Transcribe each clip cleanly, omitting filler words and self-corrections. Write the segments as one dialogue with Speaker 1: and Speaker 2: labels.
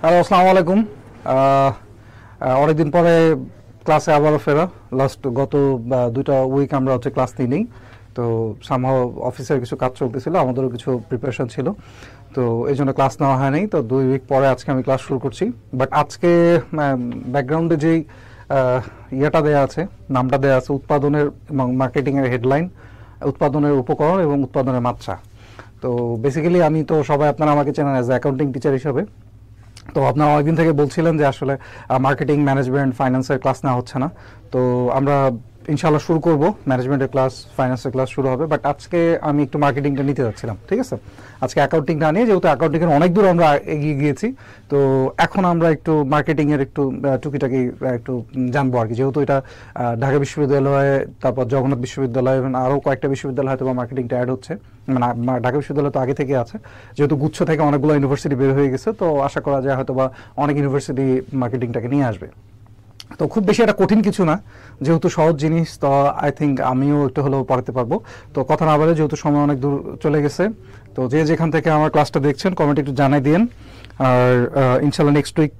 Speaker 1: Hello, আসসালামু আলাইকুম। অনেকদিন পরে ক্লাসে আবারও ফেরা। গত 2টা উইক আমরা ক্লাস নিই। তো সামহাও অফিসের কিছু কাজ চলতেছিল, আমাদেরও কিছু প্রিপারেশন ছিল, তো এই জন্য ক্লাস নেওয়া হয়নি। তো 2 উইক পরে আজকে আমি ক্লাস শুরু করছি। বাট আজকে ব্যাকগ্রাউন্ডে যেই ইয়েটা দেওয়া আছে, নামটা দেওয়া আছে উৎপাদনের এবং মার্কেটিংয়ের হেডলাইন, উৎপাদনের উপকরণ এবং উৎপাদনের মাত্রা। তো বেসিক্যালি আমি তো সবাই আপনারা আমাকে চেনেন অ্যাজ অ্যাকাউন্টিং টিচার হিসাবে। তো আপনারা অনেকদিন থেকে বলছিলেন যে আসলে মার্কেটিং, ম্যানেজমেন্ট, ফাইন্যান্সের ক্লাস নেওয়া হচ্ছে না। তো আমরা ইনশাআল্লাহ শুরু করব, ম্যানেজমেন্টের ক্লাস, ফাইন্যান্সের ক্লাস শুরু হবে। বাট আজকে আমি একটু মার্কেটিংটা নিতে যাচ্ছিলাম, ঠিক আছে? আজকে অ্যাকাউন্টিংটা নিয়ে, যেহেতু অ্যাকাউন্টিংয়ের অনেক দূর আমরা এগিয়ে গিয়েছি, তো এখন আমরা একটু মার্কেটিংয়ের একটু টুকিটাকি একটু জানবো আর কি। যেহেতু এটা ঢাকা বিশ্ববিদ্যালয়ে, তারপর জগন্নাথ বিশ্ববিদ্যালয় এবং আরও কয়েকটা বিশ্ববিদ্যালয় হয়তো মার্কেটিংটা অ্যাড হচ্ছে। মানে ঢাকা বিশ্ববিদ্যালয় তো আগে থেকে আছে, যেহেতু গুচ্ছ থেকে অনেকগুলো ইউনিভার্সিটি বের হয়ে গেছে, তো আশা করা যায় হয়তো বা অনেক ইউনিভার্সিটি মার্কেটিংটাকে নিয়ে আসবে। তো খুব বেশি একটা কঠিন কিছু না, যেহেতু সহজ জিনিস, তো আই থিঙ্ক আমিও একটু হলেও পড়াতে পারবো। তো কথা না বলে, যেহেতু সময় অনেক দূর চলে গেছে, তো যে যেখান থেকে আমার ক্লাসটা দেখছেন কমেন্ট একটু জানাই দিন। আর ইনশাল্লাহ নেক্সট উইক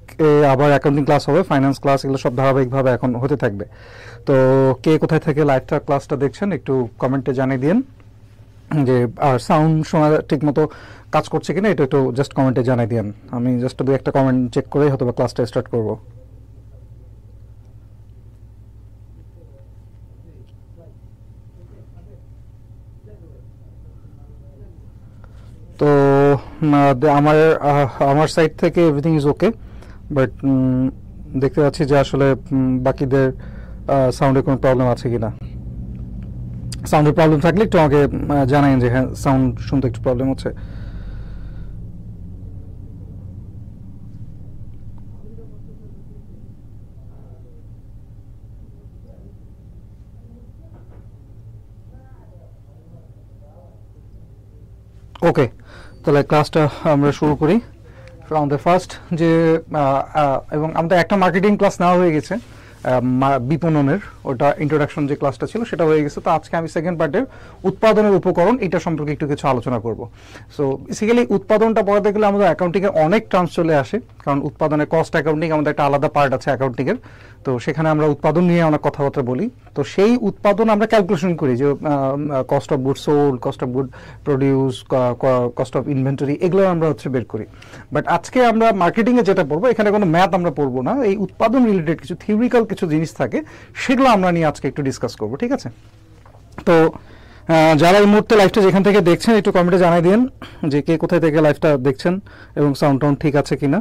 Speaker 1: আবার অ্যাকাউন্টিং ক্লাস হবে, ফাইন্যান্স ক্লাস, এগুলো সব ধারাবাহিকভাবে এখন হতে থাকবে। তো কে কোথায় থেকে লাইভটা ক্লাসটা দেখছেন একটু কমেন্টে জানিয়ে দিন, যে আর সাউন্ড শোনা ঠিক মতো কাজ করছে কিনা এটা একটু জাস্ট কমেন্টে জানাই দিন। আমি জাস্ট 2-1টা কমেন্ট চেক করেই হয়তো বা ক্লাসটা স্টার্ট করবো। তো আমার আমার সাইড থেকে এভরিথিং ইজ ওকে, বাট দেখতে পাচ্ছি যে আসলে বাকিদের সাউন্ডে কোনো প্রবলেম আছে কিনা। সাউন্ডের প্রবলেম থাকলে একটু আমাকে জানাইন যে হ্যাঁ, সাউন্ড শুনতে একটু প্রবলেম হচ্ছে। ওকে, তাহলে ক্লাসটা আমরা শুরু করি ফ্রম দ্য ফার্স্ট। যে এবং আমাদের একটা মার্কেটিং ক্লাস নেওয়া হয়ে গেছে, বিপণনের, ওটা ইন্ট্রোডাকশন যে ক্লাসটা ছিল সেটা হয়ে গেছে। তো আজকে আমি সেকেন্ড পার্টের উৎপাদনের উপকরণ, এটা সম্পর্কে একটু কিছু আলোচনা করব। সো বেসিক্যালি উৎপাদনটা পড়াতে গেলে আমাদের অ্যাকাউন্টিংয়ের অনেক টার্মস চলে আসে, কারণ উৎপাদনের কস্ট অ্যাকাউন্টিং আমাদের একটা আলাদা পার্ট আছে অ্যাকাউন্টিংয়ের। তো সেখানে আমরা উৎপাদন নিয়ে অনেক কথাবার্তা বলি। তো সেই উৎপাদন আমরা ক্যালকুলেশন করি, যে cost of good sold, cost of good produce, cost of inventory, এগুলো আমরা বের করি। বাট আজকে আমরা মার্কেটিংয়ে যেটা পড়বো, এখানে কোনো ম্যাথ আমরা পড়বো না, এই উৎপাদন রিলেটেড কিছু থিওরিক্যাল কিছু জিনিস থাকে, সেগুলো আমরা নিয়ে আজকে একটু ডিসকাস করবো, ঠিক আছে? তো যারা এই মুহূর্তে লাইভটা যেখান থেকে দেখছেন একটু কমেন্টে জানাই দিন যে কে কোথায় থেকে লাইভটা দেখছেন এবং সাউন্ড টাউন্ড ঠিক আছে কিনা।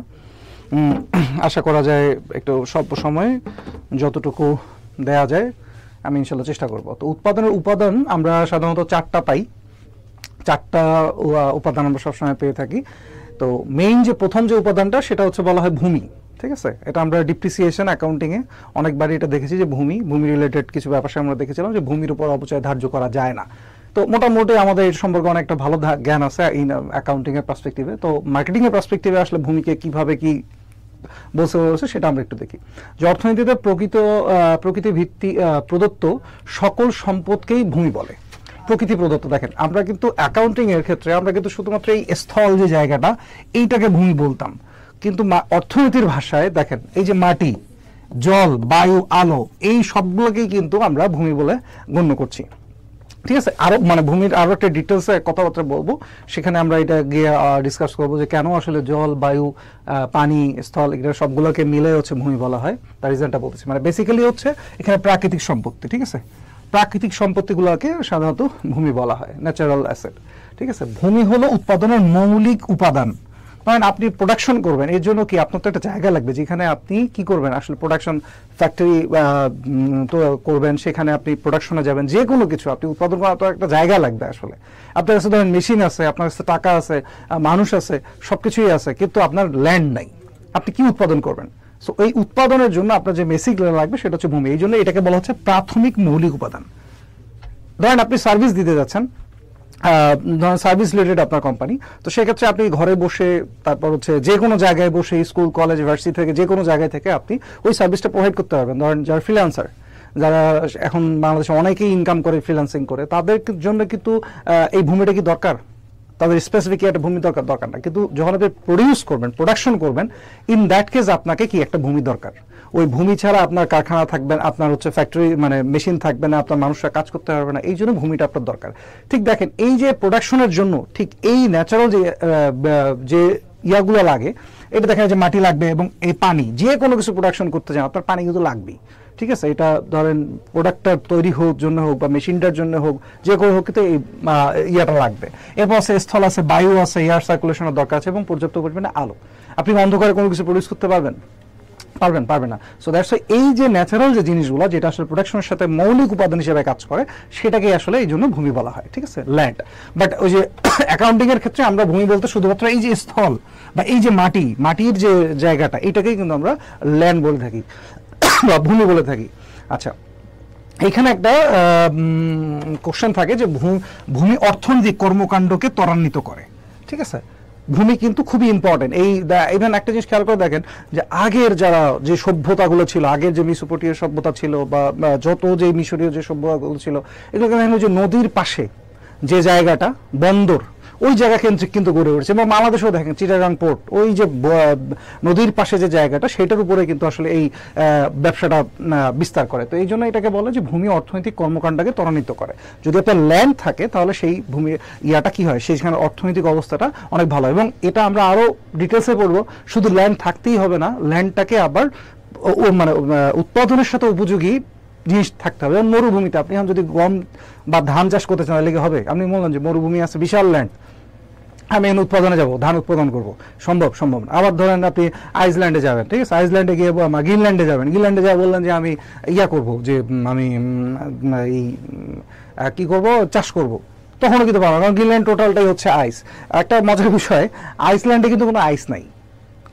Speaker 1: আশা করা যায় একটু স্বল্প সময়ে যতটুকু দেয়া যায় আমি ইনশাল্লাহ চেষ্টা করব। তো উৎপাদনের উপাদান আমরা সাধারণত 4টা পাই, 4টা উপাদান আমরা সবসময় পেয়ে থাকি। তো মেইন যে প্রথম যে উপাদানটা, সেটা বলা হয় ভূমি, ঠিক আছে? এটা আমরা ডিপ্রিসিয়েশন অ্যাকাউন্টিংয়ে অনেকবারই এটা দেখেছি, যে ভূমি রিলেটেড কিছু ব্যাপার আমরা দেখেছিলাম, যে ভূমির উপর অপচয় ধার্য করা যায় না। তো মোটামুটি আমাদের এর সম্পর্কে অনেকটা ভালো জ্ঞান আছে ইন অ্যাকাউন্টিংয়ের পার্সপেক্টিভে। তো মার্কেটিংয়ের পার্সপেক্টিভে আসলে ভূমিকে কিভাবে কি বলছে সেটা আমরা একটু দেখি। যে অর্থনীতিতে প্রকৃতি প্রদত্ত সকল সম্পদকেই ভূমি বলে। প্রকৃতি প্রদত্ত, দেখেন আমরা কিন্তু অ্যাকাউন্টিং এর ক্ষেত্রে আমরা কিন্তু শুধুমাত্র এই স্থল যে জায়গাটা, এইটাকে ভূমি বলতাম, কিন্তু অর্থনীতির ভাষায় দেখেন এই যে মাটি, জল, বায়ু, আলো, এই সবগুলোকেই কিন্তু আমরা ভূমি বলে গণ্য করছি, ঠিক আছে? আরো ভূমির আরো একটা ডিটেলসে কথাবার্তা বলবো, সেখানে আমরা এটা গিয়ে ডিসকাস করবো যে কেন আসলে জল, বায়ু, পানি, স্থল, এগুলো সবগুলোকে মিলে ভূমি বলা হয়। তার রিজনটা বলতেছি, বেসিক্যালি এখানে প্রাকৃতিক সম্পত্তি, ঠিক আছে? প্রাকৃতিক সম্পত্তিগুলোকে সাধারণত ভূমি বলা হয়, ন্যাচারাল অ্যাসেট, ঠিক আছে? ভূমি হলো উৎপাদনের মৌলিক উপাদান। কারণ আপনি প্রোডাকশন করবেন, এর জন্য কি আপনার তো একটা জায়গা লাগবে, যেখানে আপনি কি করবেন, আসলে প্রোডাকশন ফ্যাক্টরি তো করবেন, সেখানে আপনি প্রোডাকশনে যাবেন, যে কোনো কিছু আপনি উৎপাদন করার তো একটা জায়গা লাগবে। আসলে আপনার কাছে ধরেন মেশিন আছে, আপনার কাছে টাকা আছে, মানুষ আছে, সবকিছুই আছে, কিন্তু আপনার ল্যান্ড নাই, আপনি কি উৎপাদন করবেন? সো এই উৎপাদনের জন্য আপনার যে বেসিক লাগবে সেটা হচ্ছে ভূমি। এই জন্য এটাকে বলা হচ্ছে প্রাথমিক মৌলিক উপাদান। ধরেন আপনি সার্ভিস দিতে যাচ্ছেন, ধরেন সার্ভিস রিলেটেড আপনার কোম্পানি, তো সেক্ষেত্রে আপনি ঘরে বসে, তারপর যে কোনো জায়গায় বসে, স্কুল, কলেজ, ইউনিভার্সিটি থেকে, যে কোনো জায়গায় থেকে আপনি ওই সার্ভিসটা প্রোভাইড করতে পারবেন। ধরেন যারা ফ্রিল্যান্সার, যারা এখন বাংলাদেশে অনেকেই ইনকাম করে ফ্রিল্যান্সিং করে, তাদের জন্য কিন্তু এই ভূমিটা কি দরকার? তাদের স্পেসিফিক একটা ভূমি দরকার না, কিন্তু যখন আপনি প্রডিউস করবেন, প্রোডাকশন করবেন, ইন দ্যাট কেস আপনাকে কি একটা ভূমি দরকার। ওই ভূমি ছাড়া আপনার কারখানা থাকবেন, আপনার হচ্ছে ফ্যাক্টরি মানে মেশিন থাকবে না, আপনার মানুষরা কাজ করতে পারবে না, এই জন্য ভূমিটা আপনার দরকার। ঠিক দেখেন এই যে প্রোডাকশনের জন্য ঠিক এই ন্যাচারাল যে ইয়াগুলো লাগে, এটা দেখা যায় যে মাটি লাগবে এবং এই পানি, যে কোনো কিছু প্রোডাকশন করতে চান আপনার পানি কিন্তু লাগবেই। ঠিক আছে, এটা ধরেন প্রোডাক্টটা তৈরি হোক জন্য হোক বা মেশিনটার জন্য হোক, যে কোনো হোক, কিন্তু এই ইয়াটা লাগবে। এরপর আছে স্থল আছে, বায়ু আছে, এয়ার সার্কুলেশনের দরকার আছে এবং পর্যাপ্ত পরিমাণে আলো। আপনি অন্ধকারে কোনো কিছু প্রডিউস করতে পারবেন না। সো দ্যাটস এই যে ন্যাচারাল যে জিনিসগুলো, যেটা আসলে প্রোডাকশনের সাথে মৌলিক উপাদান হিসেবে কাজ করে, সেটাকে আসলে এই জন্য ভূমি বলা হয়। ঠিক আছে, ল্যান্ড। বাট ওই যে অ্যাকাউন্টিং এর ক্ষেত্রে আমরা ভূমি বলতে শুধুমাত্র এই যে স্থল বা এই যে মাটির যে জায়গাটা, এটাকেই কিন্তু আমরা ল্যান্ড বলে থাকি বা ভূমি বলে থাকি। আচ্ছা, এখানে একটা কোশ্চেন থাকে যে ভূমি অর্থনৈতিক কর্মকাণ্ডকে ত্বরান্বিত করে। ঠিক আছে, ভূমি কিন্তু খুবই ইম্পর্টেন্ট। ইভেন একটা জিনিস খেয়াল করে দেখেন যে আগের যারা যে সভ্যতাগুলো ছিল, আগের যে মেসোপটেমীয় সভ্যতা ছিল বা যত যে মিশরীয় যে সভ্যতাগুলো ছিল, এগুলো দেখেন যে নদীর পাশে যে জায়গাটা বন্দর, ওই জায়গা কেন্দ্রিক কিন্তু গড়ে উঠেছে। এবং বাংলাদেশেও দেখেন চিটাগাং পোর্ট, ওই যে নদীর পাশে যে জায়গাটা, সেটার উপরে কিন্তু আসলে এই ব্যবসাটা বিস্তার করে। তো এই জন্য এটাকে বলে যে ভূমি অর্থনৈতিক কর্মকাণ্ডকে ত্বরান্বিত করে। যদি আপনার ল্যান্ড থাকে তাহলে সেই ভূমি ইয়াটা কি হয়, সেইখানে অর্থনৈতিক অবস্থাটা অনেক ভালো। এবং এটা আমরা আরো ডিটেলসে পড়বো, শুধু ল্যান্ড থাকতেই হবে না, ল্যান্ডটাকে আবার মানে উৎপাদনের সাথে উপযোগী জিনিস থাকতে হবে। যেমন মরুভূমিতে আপনি যদি গম বা ধান চাষ করতে চান, তাহলে হবে, আপনি বললেন যে মরুভূমি আছে, বিশাল ল্যান্ড, আমি উৎপাদনে যাব, ধান উৎপাদন করব, সম্ভব না। আবার ধরেন আপনি আইসল্যান্ডে যাবেন, ঠিক আছে, আইসল্যান্ডে গিয়ে গ্রিনল্যান্ডে যাবেন, গ্রিনল্যান্ডে যা বললেন যে আমি ইয়া করব, যে আমি এই কি করব, চাষ করব, তখনও কিন্তু পারবো, কারণ গ্রিনল্যান্ড টোটালটাই হচ্ছে আইস। একটা মজার বিষয়, আইসল্যান্ডে কিন্তু কোনো আইস নাই।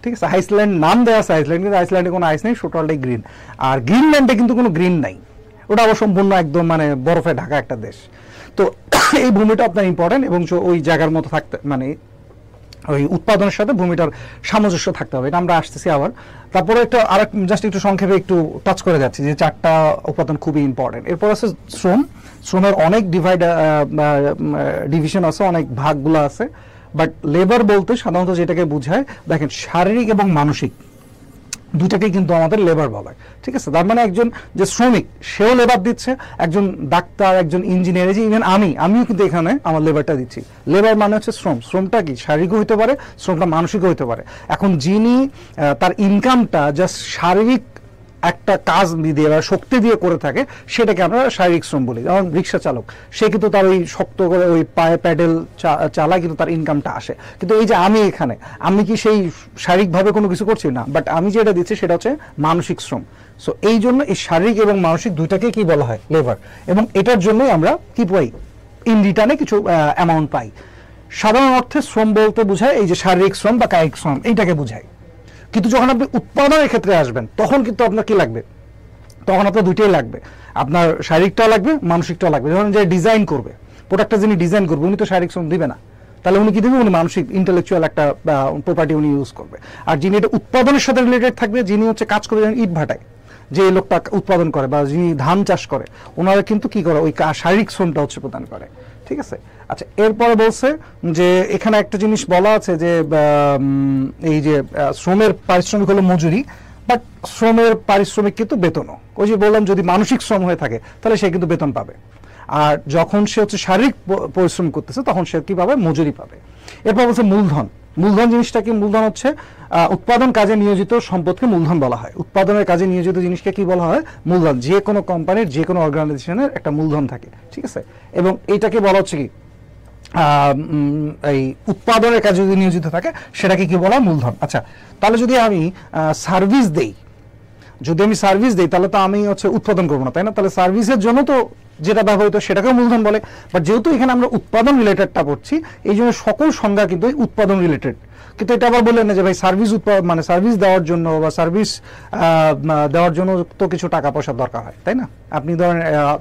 Speaker 1: ঠিক আছে, আইসল্যান্ড নাম দেওয়া আছে আইসল্যান্ড, কিন্তু আইসল্যান্ডে কোনো আইস নেই, টোটালটাই গ্রিন। আর গ্রিনল্যান্ডে কিন্তু কোনো গ্রিন নাই, ওটা আবার সম্পূর্ণ একদম মানে বরফে ঢাকা একটা দেশ। তো এই ভূমিটা আপনার ইম্পর্টেন্ট এবং ওই জায়গার মতো থাকতে, মানে ওই উৎপাদনের সাথে ভূমিটার সামঞ্জস্য থাকতে হবে। এটা আমরা আসতেছি আবার। তারপরে একটা আরেক জাস্ট একটু সংক্ষেপে একটু টাচ করে যাচ্ছি যে চারটা উপাদান খুবই ইম্পর্টেন্ট। এরপর আছে শ্রমের অনেক ডিভিশন আছে, অনেক ভাগগুলো আছে। বাট লেবার বলতে সাধারণত যেটাকে বোঝায়, দেখেন শারীরিক এবং মানসিক দুটাকে কিন্তু আমাদের লেবার বলা হয়। ঠিক আছে, তার মানে একজন যে শ্রমিক, সেও লেবার দিচ্ছে, একজন ডাক্তার, একজন ইঞ্জিনিয়ার, যে ইভেন আমিও কিন্তু এখানে আমার লেবারটা দিচ্ছি। লেবার মানে হচ্ছে শ্রমটা কি শারীরিক হইতে পারে, শ্রমটা মানসিক হইতে পারে। এখন যিনি তার ইনকামটা জাস্ট শারীরিক একটা কাজ দিয়ে বা শক্তি দিয়ে করে থাকে, সেটাকে আমরা শারীরিক শ্রম বলি। যেমন রিক্সা চালক, সে কিন্তু তার ওই শক্ত করে ওই পায়ে প্যাডেল চালায়, কিন্তু তার ইনকামটা আসে। কিন্তু এই যে আমি এখানে, আমি কি সেই শারীরিকভাবে কোনো কিছু করছি না, বাট আমি যেটা দিচ্ছি সেটা হচ্ছে মানসিক শ্রম। সো এই জন্য এই শারীরিক এবং মানসিক দুইটাকে কি বলা হয়, লেবার। এবং এটার জন্যই আমরা কি পাই, ইন রিটার্নে কিছু অ্যামাউন্ট পাই। সাধারণ অর্থে শ্রম বলতে বোঝায় এই যে শারীরিক শ্রম বা কায়িক শ্রম, এইটাকে বোঝায়। কিন্তু যখন আপনি উৎপাদনের ক্ষেত্রে আসবেন, তখন কিন্তু আপনার কি লাগবে, তখন আপনার দুইটাই লাগবে। আপনার শারীরিকটাও লাগবে, মানসিকটাও লাগবে। যখন যে ডিজাইন করবে, প্রোডাক্টটা যিনি ডিজাইন করবে, উনি তো শারীরিক শ্রম দিবে না, তাহলে উনি কি দেবে, উনি মানসিক ইন্টেলেকচুয়াল একটা প্রপার্টি উনি ইউজ করবে। আর যিনি এটা উৎপাদনের সাথে রিলেটেড থাকবে, যিনি হচ্ছে কাজ করে, ইট ভাটায় যে লোকটা উৎপাদন করে বা যিনি ধান চাষ করে, ওনারা কিন্তু কি করে, ওই শারীরিক শ্রমটা হচ্ছে প্রদান করে। ঠিক আছে, আচ্ছা, এরপরে বলছে যে এখানে একটা জিনিস বলা আছে যে এই যে শ্রমের পারিশ্রমিক হলো মজুরি, বাট শ্রমের পারিশ্রমিক কিন্তু বেতনও। ওই যে বললাম, যদি মানসিক শ্রম হয়ে থাকে তাহলে সে কিন্তু বেতন পাবে, আর যখন সে হচ্ছে শারীরিক পরিশ্রম করতেছে তখন সে কি পাবে, মজুরি পাবে। এরপর বলছে মূলধন। মূলধন জিনিসটা কি, মূলধন হচ্ছে উৎপাদন কাজে নিয়োজিত সম্পদকে মূলধন বলা হয়। উৎপাদনের কাজে নিয়োজিত জিনিসকে কি বলা হয়, মূলধন। যে কোনো কোম্পানির, যে কোনো অর্গানাইজেশনের একটা মূলধন থাকে। ঠিক আছে, এবং এইটাকে বলা হচ্ছে কি, এই উৎপাদনের কাজে যদি নিয়োজিত থাকে সেটাকে কি বলা, মূলধন। আচ্ছা, তাহলে যদি আমি সার্ভিস দেই, তাহলে তো আমি হচ্ছে উৎপাদন করবো না, তাই না? তাহলে সার্ভিসের জন্য তো যেটা ব্যবহৃত সেটাকেও মূলধন বলে। বাট যেহেতু এখানে আমরা উৎপাদন রিলেটেডটা পড়ছি, এই জন্য সকল সংজ্ঞা কিন্তু উৎপাদন রিলেটেড। কিন্তু এটা আবার বললেন না যে ভাই সার্ভিস মানে সার্ভিস দেওয়ার জন্য বা সার্ভিস দেওয়ার জন্য তো কিছু টাকা পয়সার দরকার হয়, তাই না? আপনি ধরেন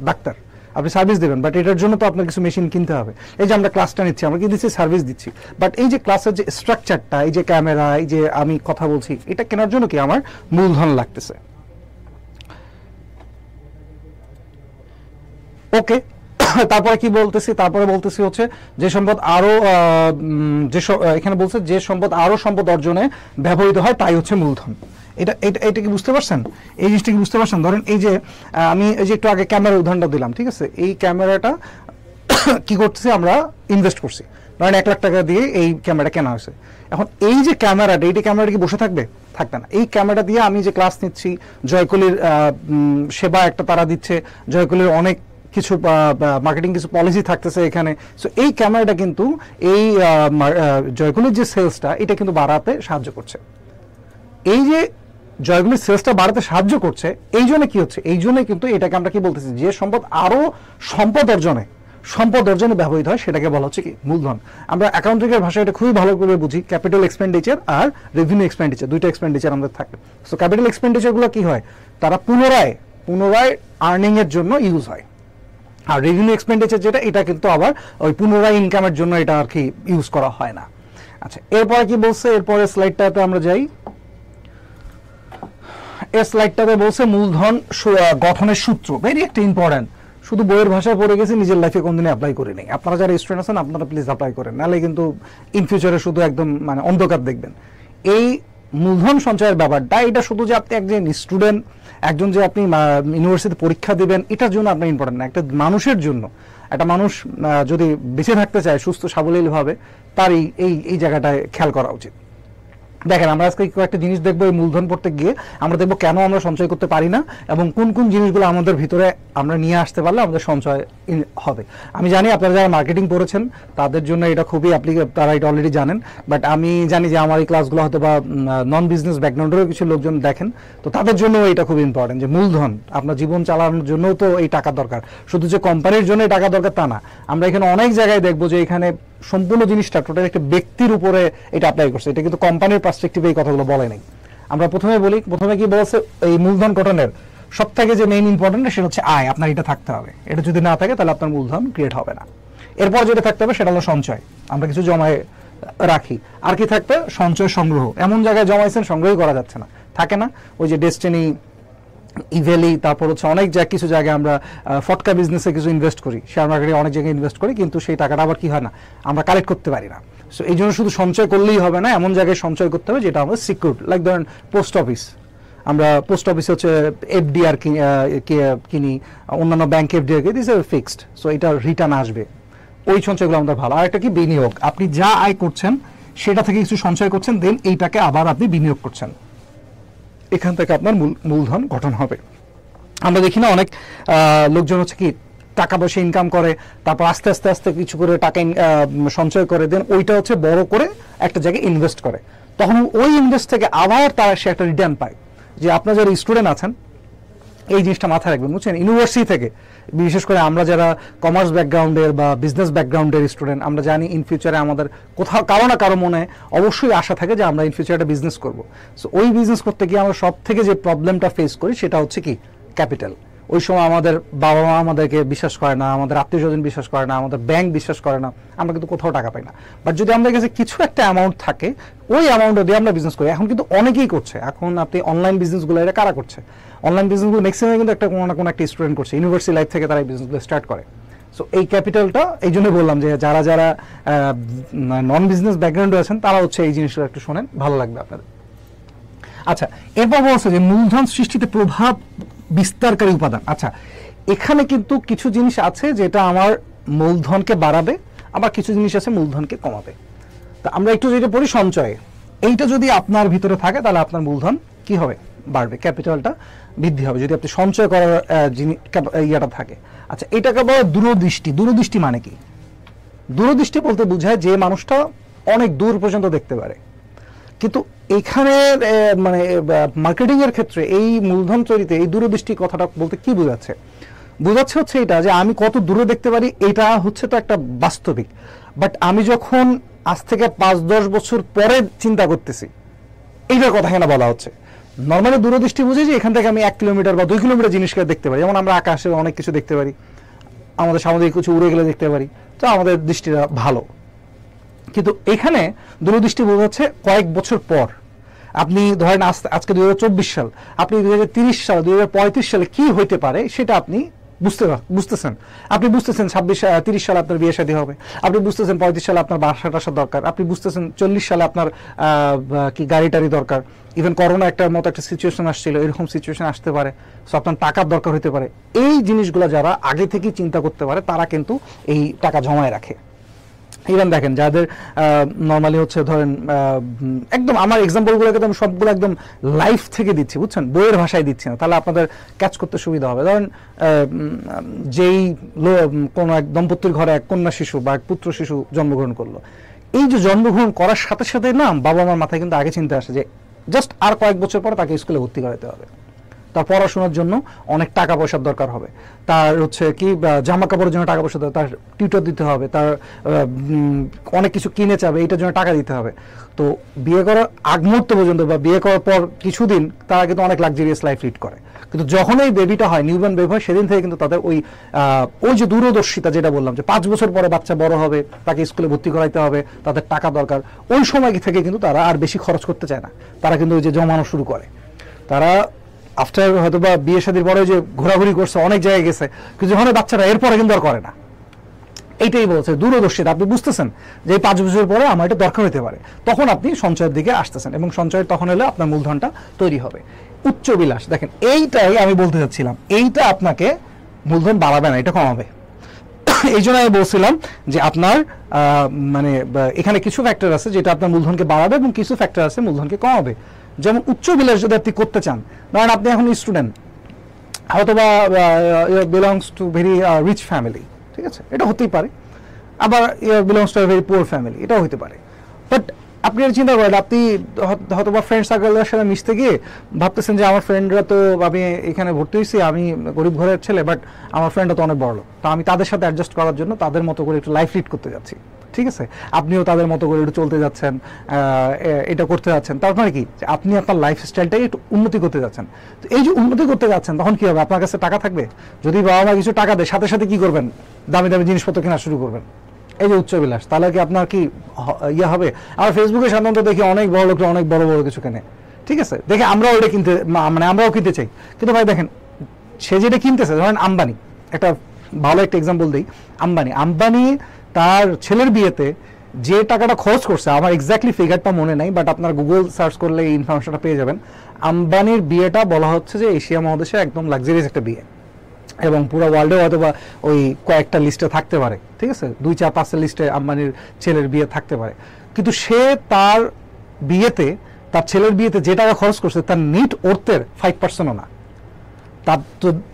Speaker 1: ডাক্তার, আপনি সার্ভিস দেবেন, বাট এটার জন্য তো আপনার কিছু মেশিন কিনতে হবে। এই যে আমরা ক্লাসটা নিচ্ছি, আমরা কি দিচ্ছি, সার্ভিস দিচ্ছি। বাট এই যে ক্লাসের যে স্ট্রাকচারটা, এই যে ক্যামেরা, এই যে আমি কথা বলছি, এটা কেনার জন্য কি আমার মূলধন লাগতেছে। ওকে, তারপরে কি বলতেছি, তারপরে বলতেছি হচ্ছে যে সম্পদ আরো এখানে বলছে যে সম্পদ আরো সম্পদ অর্জনে ব্যবহৃত হয় তাই হচ্ছে মূলধন। এটা এটা এটা কি বুঝতে পারছেন? এই জিনিসটা কি বুঝতে পারছেন? ধরেন এই যে আমি এই যে একটু আগে ক্যামেরার উদাহরণটা দিলাম, ঠিক আছে, এই ক্যামেরাটা কি করতেছি আমরা ইনভেস্ট করছি, ধরেন 1 লাখ টাকা দিয়ে এই ক্যামেরা কেনা হয়েছে। এখন এই যে ক্যামেরাটা, এইটা ক্যামেরাটা কি বসে থাকবে? থাকবে না। এই ক্যামেরা দিয়ে আমি যে ক্লাস নিচ্ছি, জয়কলির সেবা একটা তারা দিচ্ছে, জয়কলির অনেক কিছু মার্কেটিং কিছু পলিসি থাকতেছে এখানে। সো এই ক্যামেরাটা কিন্তু এই জয়কলির যে সেলসটা এটা কিন্তু বাড়াতে সাহায্য করছে। এই যে জয়গুলির সেলসটা বাড়াতে সাহায্য করছে, এই জন্য কি হচ্ছে, এই জন্য কিন্তু এটাকে আমরা কি বলতেছি, যে সম্পদ আরো সম্পদ অর্জনে ব্যবহৃত হয় সেটাকে বলা হচ্ছে কি মূলধন। আমরা অ্যাকাউন্টিংয়ের ভাষায় এটা খুবই ভালো করে বুঝি, ক্যাপিটাল এক্সপেন্ডিচার আর রেভিনিউ এক্সপেন্ডিচার, দুইটা এক্সপেন্ডিচার আমাদের থাকে। সো ক্যাপিটাল এক্সপেন্ডিচার গুলো কি হয়, তারা পুনরায় আর্নিং এর জন্য ইউজ হয়, আর রেভিনিউ এক্সপেন্ডিচার যেটা, এটা কিন্তু আবার ওই পুনরায় ইনকামের জন্য এটা আর কি ইউজ করা হয় না। আচ্ছা, এরপরে কি বলছে, এরপরে স্লাইডটাতে আমরা যাই। এই স্লাইডটাতে বলছে মূলধন গঠনের সূত্র, ভেরি একটা ইম্পর্টেন্ট। শুধু বইয়ের ভাষায় পড়ে গেছি, নিজের লাইফে কোনদিনই অ্যাপ্লাই করে নেই। আপনারা যারা স্টুডেন্ট আছেন আপনারা প্লিজ অ্যাপ্লাই করেন, নাহলে কিন্তু ইন ফিউচারে শুধু একদম মানে অন্ধকার দেখবেন। এই মূলধন সঞ্চয়ের ব্যাপারটা, এটা শুধু যে আপনি একজন স্টুডেন্ট, একজন যে আপনি ইউনিভার্সিটিতে পরীক্ষা দিবেন এটার জন্য আপনার ইম্পর্টেন্ট না। একটা মানুষের জন্য, একটা মানুষ যদি বেঁচে থাকতে চায় সুস্থ সাবলীলভাবে, তার এই জায়গাটায় খেয়াল করা উচিত। দেখেন, আমরা আজকে কয়েকটা জিনিস দেখবো এই মূলধন পড়তে গিয়ে, আমরা দেখবো কেন আমরা সঞ্চয় করতে পারি না এবং কোন কোন জিনিসগুলো আমাদের ভিতরে আমরা নিয়ে আসতে পারলে আমাদের সঞ্চয় হবে। আমি জানি আপনারা যারা মার্কেটিং করেছেন তাদের জন্য এটা খুবই তারা এটা অলরেডি জানেন, বাট আমি জানি যে আমার এই ক্লাসগুলো হয়তো বা নন বিজনেস ব্যাকগ্রাউন্ডেরও কিছু লোকজন দেখেন, তো তাদের জন্য এটা খুব ইম্পর্টেন্ট যে মূলধন আপনার জীবন চালানোর জন্যও তো এই টাকা দরকার, শুধু যে কোম্পানির জন্য টাকা দরকার তা না। আমরা এখানে অনেক জায়গায় দেখবো যে এখানে সম্পূর্ণ জিনিসটা টোটাল একটা ব্যক্তির উপরে এটা অ্যাপ্লাই করছে, এটা কিন্তু কোম্পানির পার্সপেক্টিভে এই কথাগুলো বলে নাই। আমরা প্রথমে কি বলছে, এই মূলধন গঠনের সব থেকে যে মেইন ইম্পর্টেন্ট সেটা হচ্ছে আয়, আপনার এটা থাকতে হবে, এটা যদি না থাকে তাহলে আপনার মূলধন ক্রিয়েট হবে না। এরপর যেটা থাকতে হবে সেটা হলো সঞ্চয়, আমরা কিছু জমায় রাখি। আর কি থাকবে, সঞ্চয় সংগ্রহ, এমন জায়গায় জমাইছেন সংগ্রহই করা যাচ্ছে না, থাকে না ওই যে ডেস্টিনি, ইভেলি, তারপর হচ্ছে অনেক কিছু জায়গায় আমরা ফটকা বিজনেসে কিছু ইনভেস্ট করি, শেয়ার মার্কেটে অনেক জায়গায় ইনভেস্ট করি, কিন্তু সেই টাকাটা আবার কি হয় না, আমরা কালেক্ট করতে পারি না। সো এই জন্য শুধু সঞ্চয় করলেই হবে না, এমন জায়গায় সঞ্চয় করতে হবে যেটা আমাদের সিকিউর। লাইক ধরেন পোস্ট অফিস, আমরা পোস্ট অফিসে হচ্ছে এফডিআর কিনি, অন্যান্য ব্যাংক এফডিআর কিনি, দিস ইজ ফিক্সড, সো এটা রিটার্ন আসবে, ওই সঞ্চয়গুলো আমাদের ভালো। আর একটা কি বিনিয়োগ, আপনি যা আয় করছেন সেটা থেকে কিছু সঞ্চয় করছেন, দেন এইটাকে আবার আপনি বিনিয়োগ করছেন, এখান থেকে আপনার মূলধন গঠন হবে। আমরা দেখি না অনেক লোকজন হচ্ছে কি টাকা পয়সা ইনকাম করে, তারপর আস্তে আস্তে আস্তে কিছু করে টাকা সঞ্চয় করে, দেন ওইটা হচ্ছে বড় করে একটা জায়গায় ইনভেস্ট করে, তখন ওই ইনভেস্ট থেকে আবার তারা সে একটা রিটার্ন পায়। যে আপনার যারা স্টুডেন্ট আছেন এই জিনিসটা মাথায় রাখবেন, বুঝছেন, ইউনিভার্সিটি থেকে বিশেষ করে আমরা যারা কমার্স ব্যাকগ্রাউন্ডের বা বিজনেস ব্যাকগ্রাউন্ডের স্টুডেন্ট, আমরা জানি ইন ফিউচারে আমাদের কোথাও কারো না কারো মনে অবশ্যই আশা থাকে যে আমরা ইন ফিউচারে একটা বিজনেস করবো। সো ওই বিজনেস করতে গিয়ে আমরা সব থেকে যে প্রবলেমটা ফেস করি সেটা হচ্ছে কি ক্যাপিটাল। ওই সময় আমাদের বাবা মা আমাদেরকে বিশ্বাস করে না, আমাদের আত্মীয় স্বজন বিশ্বাস করে না, আমাদের ব্যাংক বিশ্বাস করে না, আমরা কিন্তু কোথাও টাকা পাই না। বাট যদি আমাদের কাছে কিছু একটা অ্যামাউন্ট থাকে, ওই অ্যামাউন্টটা দিয়ে আমরা বিজনেস করি। এখন কিন্তু অনেকেই করছে, এখন আপনি অনলাইন বিজনেসগুলো এটা কারা করছে, অনলাইন বিজনেসগুলো ম্যাক্সিমাম কিন্তু একটা কোনো না কোনো একটা স্টুডেন্ট করছে, ইউনিভার্সিটি লাইফ থেকে তারা এই বিজনেসগুলো স্টার্ট করে। সো এই ক্যাপিটালটা, এই জন্য বললাম যে যারা যারা নন বিজনেস ব্যাকগ্রাউন্ডে আছেন তারা হচ্ছে এই জিনিসটা একটু শোনেন, ভালো লাগবে আপনাদের। আচ্ছা, এরপর বলছে যে মূলধন সৃষ্টিতে প্রভাব বিস্তারকারী উপাদান। আচ্ছা, এখানে কিন্তু কিছু জিনিস আছে যেটা আমার মূলধনকে বাড়াবে, আবার কিছু জিনিস আছে মূলধনকে কমাবে। তা আমরা একটু যেটা পড়ি সঞ্চয়, এইটা যদি আপনার ভিতরে থাকে তাহলে আপনার মূলধন কি হবে, বাড়বে, ক্যাপিটালটা বৃদ্ধি হবে যদি আপনি সঞ্চয় করার ইয়েটা থাকে। আচ্ছা, এটাকে বলে দূরদৃষ্টি। দূরদৃষ্টি মানে কি? দূরদৃষ্টি বলতে বোঝায় যে মানুষটা অনেক দূর পর্যন্ত দেখতে পারে, কিন্তু এখানে মানে মার্কেটিং এর ক্ষেত্রে এই মূলধন তৈরিতে এই দূরদৃষ্টি কথাটা বলতে কি বোঝাচ্ছে? বোঝাচ্ছে হচ্ছে এটা যে আমি কত দূরে দেখতে পারি, এটা হচ্ছে তো একটা বাস্তবিক, বাট আমি যখন আজ থেকে 5-10 বছর পরে চিন্তা করতেছি, এইটার কথা এখানে বলা হচ্ছে। নর্মালি দূরদৃষ্টি বুঝে যে এখান থেকে আমি 1 কিলোমিটার বা 2 কিলোমিটার জিনিসকে দেখতে পারি, যেমন আমরা আকাশে অনেক কিছু দেখতে পারি, আমাদের সামনে কিছু উড়ে গেলে দেখতে পারি, তো আমাদের দৃষ্টিটা ভালো। কিন্তু এখানে দূরদৃষ্টি বোঝাচ্ছে কয়েক বছর পর, আপনি ধরেন আজকে 2024 সাল, আপনি 2030 সাল 2035 সালে কি হইতে পারে সেটা আপনি বুঝতেছেন, আপনি বুঝতেছেন 30 সালে আপনার বিয়ে শাদী হবে, আপনি বুঝতেছেন 35 সালে আপনার বাসা টাসা দরকার, আপনি বুঝতেছেন 40 সালে আপনার কি গাড়ি টাড়ি দরকার, ইভেন করোনা একটার মতো একটা সিচুয়েশন আসছিল, এরকম সিচুয়েশন আসতে পারে, সো আপনার টাকার দরকার হতে পারে। এই জিনিসগুলো যারা আগে থেকেই চিন্তা করতে পারে তারা কিন্তু এই টাকা জমায় রাখে। ইভেন দেখেন যাদের নর্মালি হচ্ছে ধরেন একদম আমার এক্সাম্পলগুলো একদম সবগুলো একদম লাইফ থেকে দিচ্ছি, বুঝছেন, বইয়ের ভাষায় দিচ্ছি না, তাহলে আপনাদের ক্যাচ করতে সুবিধা হবে। ধরেন যেই কোনো এক দম্পতির ঘরে এক কন্যা শিশু বা এক পুত্র শিশু জন্মগ্রহণ করলো, এই যে জন্মগ্রহণ করার সাথে সাথে না বাবা মার মাথায় কিন্তু আগে চিন্তা আসে যে জাস্ট আর কয়েক বছর পরে তাকে স্কুলে ভর্তি করাতে হবে, তার পড়াশোনার জন্য অনেক টাকা পয়সার দরকার হবে, তার হচ্ছে কি জামা কাপড়ের জন্য টাকা পয়সা দেবে, তার টিউটর দিতে হবে, তার অনেক কিছু কিনে চাবে, এইটার জন্য টাকা দিতে হবে। তো বিয়ে করার আগ মুহূর্ত পর্যন্ত বা বিয়ে করার পর কিছুদিন তারা কিন্তু অনেক লাক্সারিয়াস লাইফ লিড করে, কিন্তু যখন এই বেবিটা হয়, নিউবর্ন বেবি হয়, সেদিন থেকে কিন্তু তাদের ওই যে দূরদর্শিতা যেটা বললাম যে 5 বছর পরে বাচ্চা বড় হবে, তাকে স্কুলে ভর্তি করাইতে হবে, তাদের টাকা দরকার, ওই সময় থেকে কিন্তু তারা আর বেশি খরচ করতে চায় না, তারা কিন্তু ওই যে জমানো শুরু করে। তারা আফটার হয়তো বা বিয়ে শাদীর পরে যে ঘোরাঘুরি করছে, অনেক জায়গায় গেছে, কিন্তু যখন বাচ্চারা এরপরে কিন্তু আর করে না। এইটাই বলছে দূরদর্শিতা, আপনি বুঝতেছেন যে 5 বছর পরে আমার এটা দরকার হতে পারে, তখন আপনি সঞ্চয়ের দিকে আসতেছেন, এবং সঞ্চয়ের তখন হলে আপনার মূলধনটা তৈরি হবে। উচ্চ বিলাস, দেখেন এইটাই আমি বলতে চাচ্ছিলাম, এইটা আপনাকে মূলধন বাড়াবে না, এটা কমাবে। এই জন্য আমি বলছিলাম যে আপনার মানে এখানে কিছু ফ্যাক্টর আছে যেটা আপনার মূলধনকে বাড়াবে এবং কিছু ফ্যাক্টর আছে মূলধনকে কমাবে। যেমন উচ্চ বিলাস যদি আপনি করতে চান, ধরেন আপনি এখন স্টুডেন্ট, হয়তো বা belongs to very rich family, ঠিক আছে, এটা হতেই পারে, আবার belongs to very poor family, এটাও হতে পারে। বাট আপনি চিন্তা করেন, আপনি হয়তো বা ফ্রেন্ড সার্কেলের সাথে মিশতে গিয়ে ভাবতেছেন যে আমার ফ্রেন্ডরা তো, আমি এখানে ভর্তি হয়েছি, আমি গরিব ঘরের ছেলে, বাট আমার ফ্রেন্ডরা তো অনেক বড় লোক, তো আমি তাদের সাথে অ্যাডজাস্ট করার জন্য তাদের মতো করে একটু লাইফ লিড করতে যাচ্ছি, ঠিক আছে, আপনিও তাদের মতো করে একটু চলতে যাচ্ছেন, এটা করতে যাচ্ছেন, তার মানে কি আপনি আপনার লাইফ স্টাইলটাই একটু উন্নতি করতে যাচ্ছেন। তো এই যে উন্নতি করতে যাচ্ছেন, তখন কি হবে, আপনার কাছে টাকা থাকবে, যদি বাবা মা কিছু টাকা দেয়, সাথে সাথে কি করবেন, দামি দামি জিনিসপত্র কেনা শুরু করবেন, এই যে উচ্চ বিলাস, তাহলে কি আপনার কি ইয়ে হবে? আর ফেসবুকে সাধারণত দেখি অনেক বড় লোকরা অনেক বড় বড় কিছু কেনে, ঠিক আছে, দেখে আমরাও এটা কিনতে, মানে আমরাও কিনতে চাই, কিন্তু ভাই দেখেন সে যেটা কিনতেছে, ধরেন আম্বানি, একটা ভালো একটা এক্সাম্পল দিই, আম্বানি তার ছেলের বিয়েতে যে টাকাটা খরচ করছে, আমার এক্স্যাক্টলি ফিগারটা মনে নাই, বাট আপনার গুগল সার্চ করলে এই ইনফরমেশনটা পেয়ে যাবেন। আম্বানির বিয়েটা বলা হচ্ছে যে এশিয়া মহাদেশে একদম লাক্সারিয়াস একটা বিয়ে, এবং পুরো ওয়ার্ল্ডে হয়তো বা ওই কয়েকটা লিস্টে থাকতে পারে, ঠিক আছে, 2-4-5 লিস্টে আম্বানির ছেলের বিয়ে থাকতে পারে, কিন্তু সে তার বিয়েতে, তার ছেলের বিয়েতে যে টাকা খরচ করছে তার নিট অর্থের 5%ও না।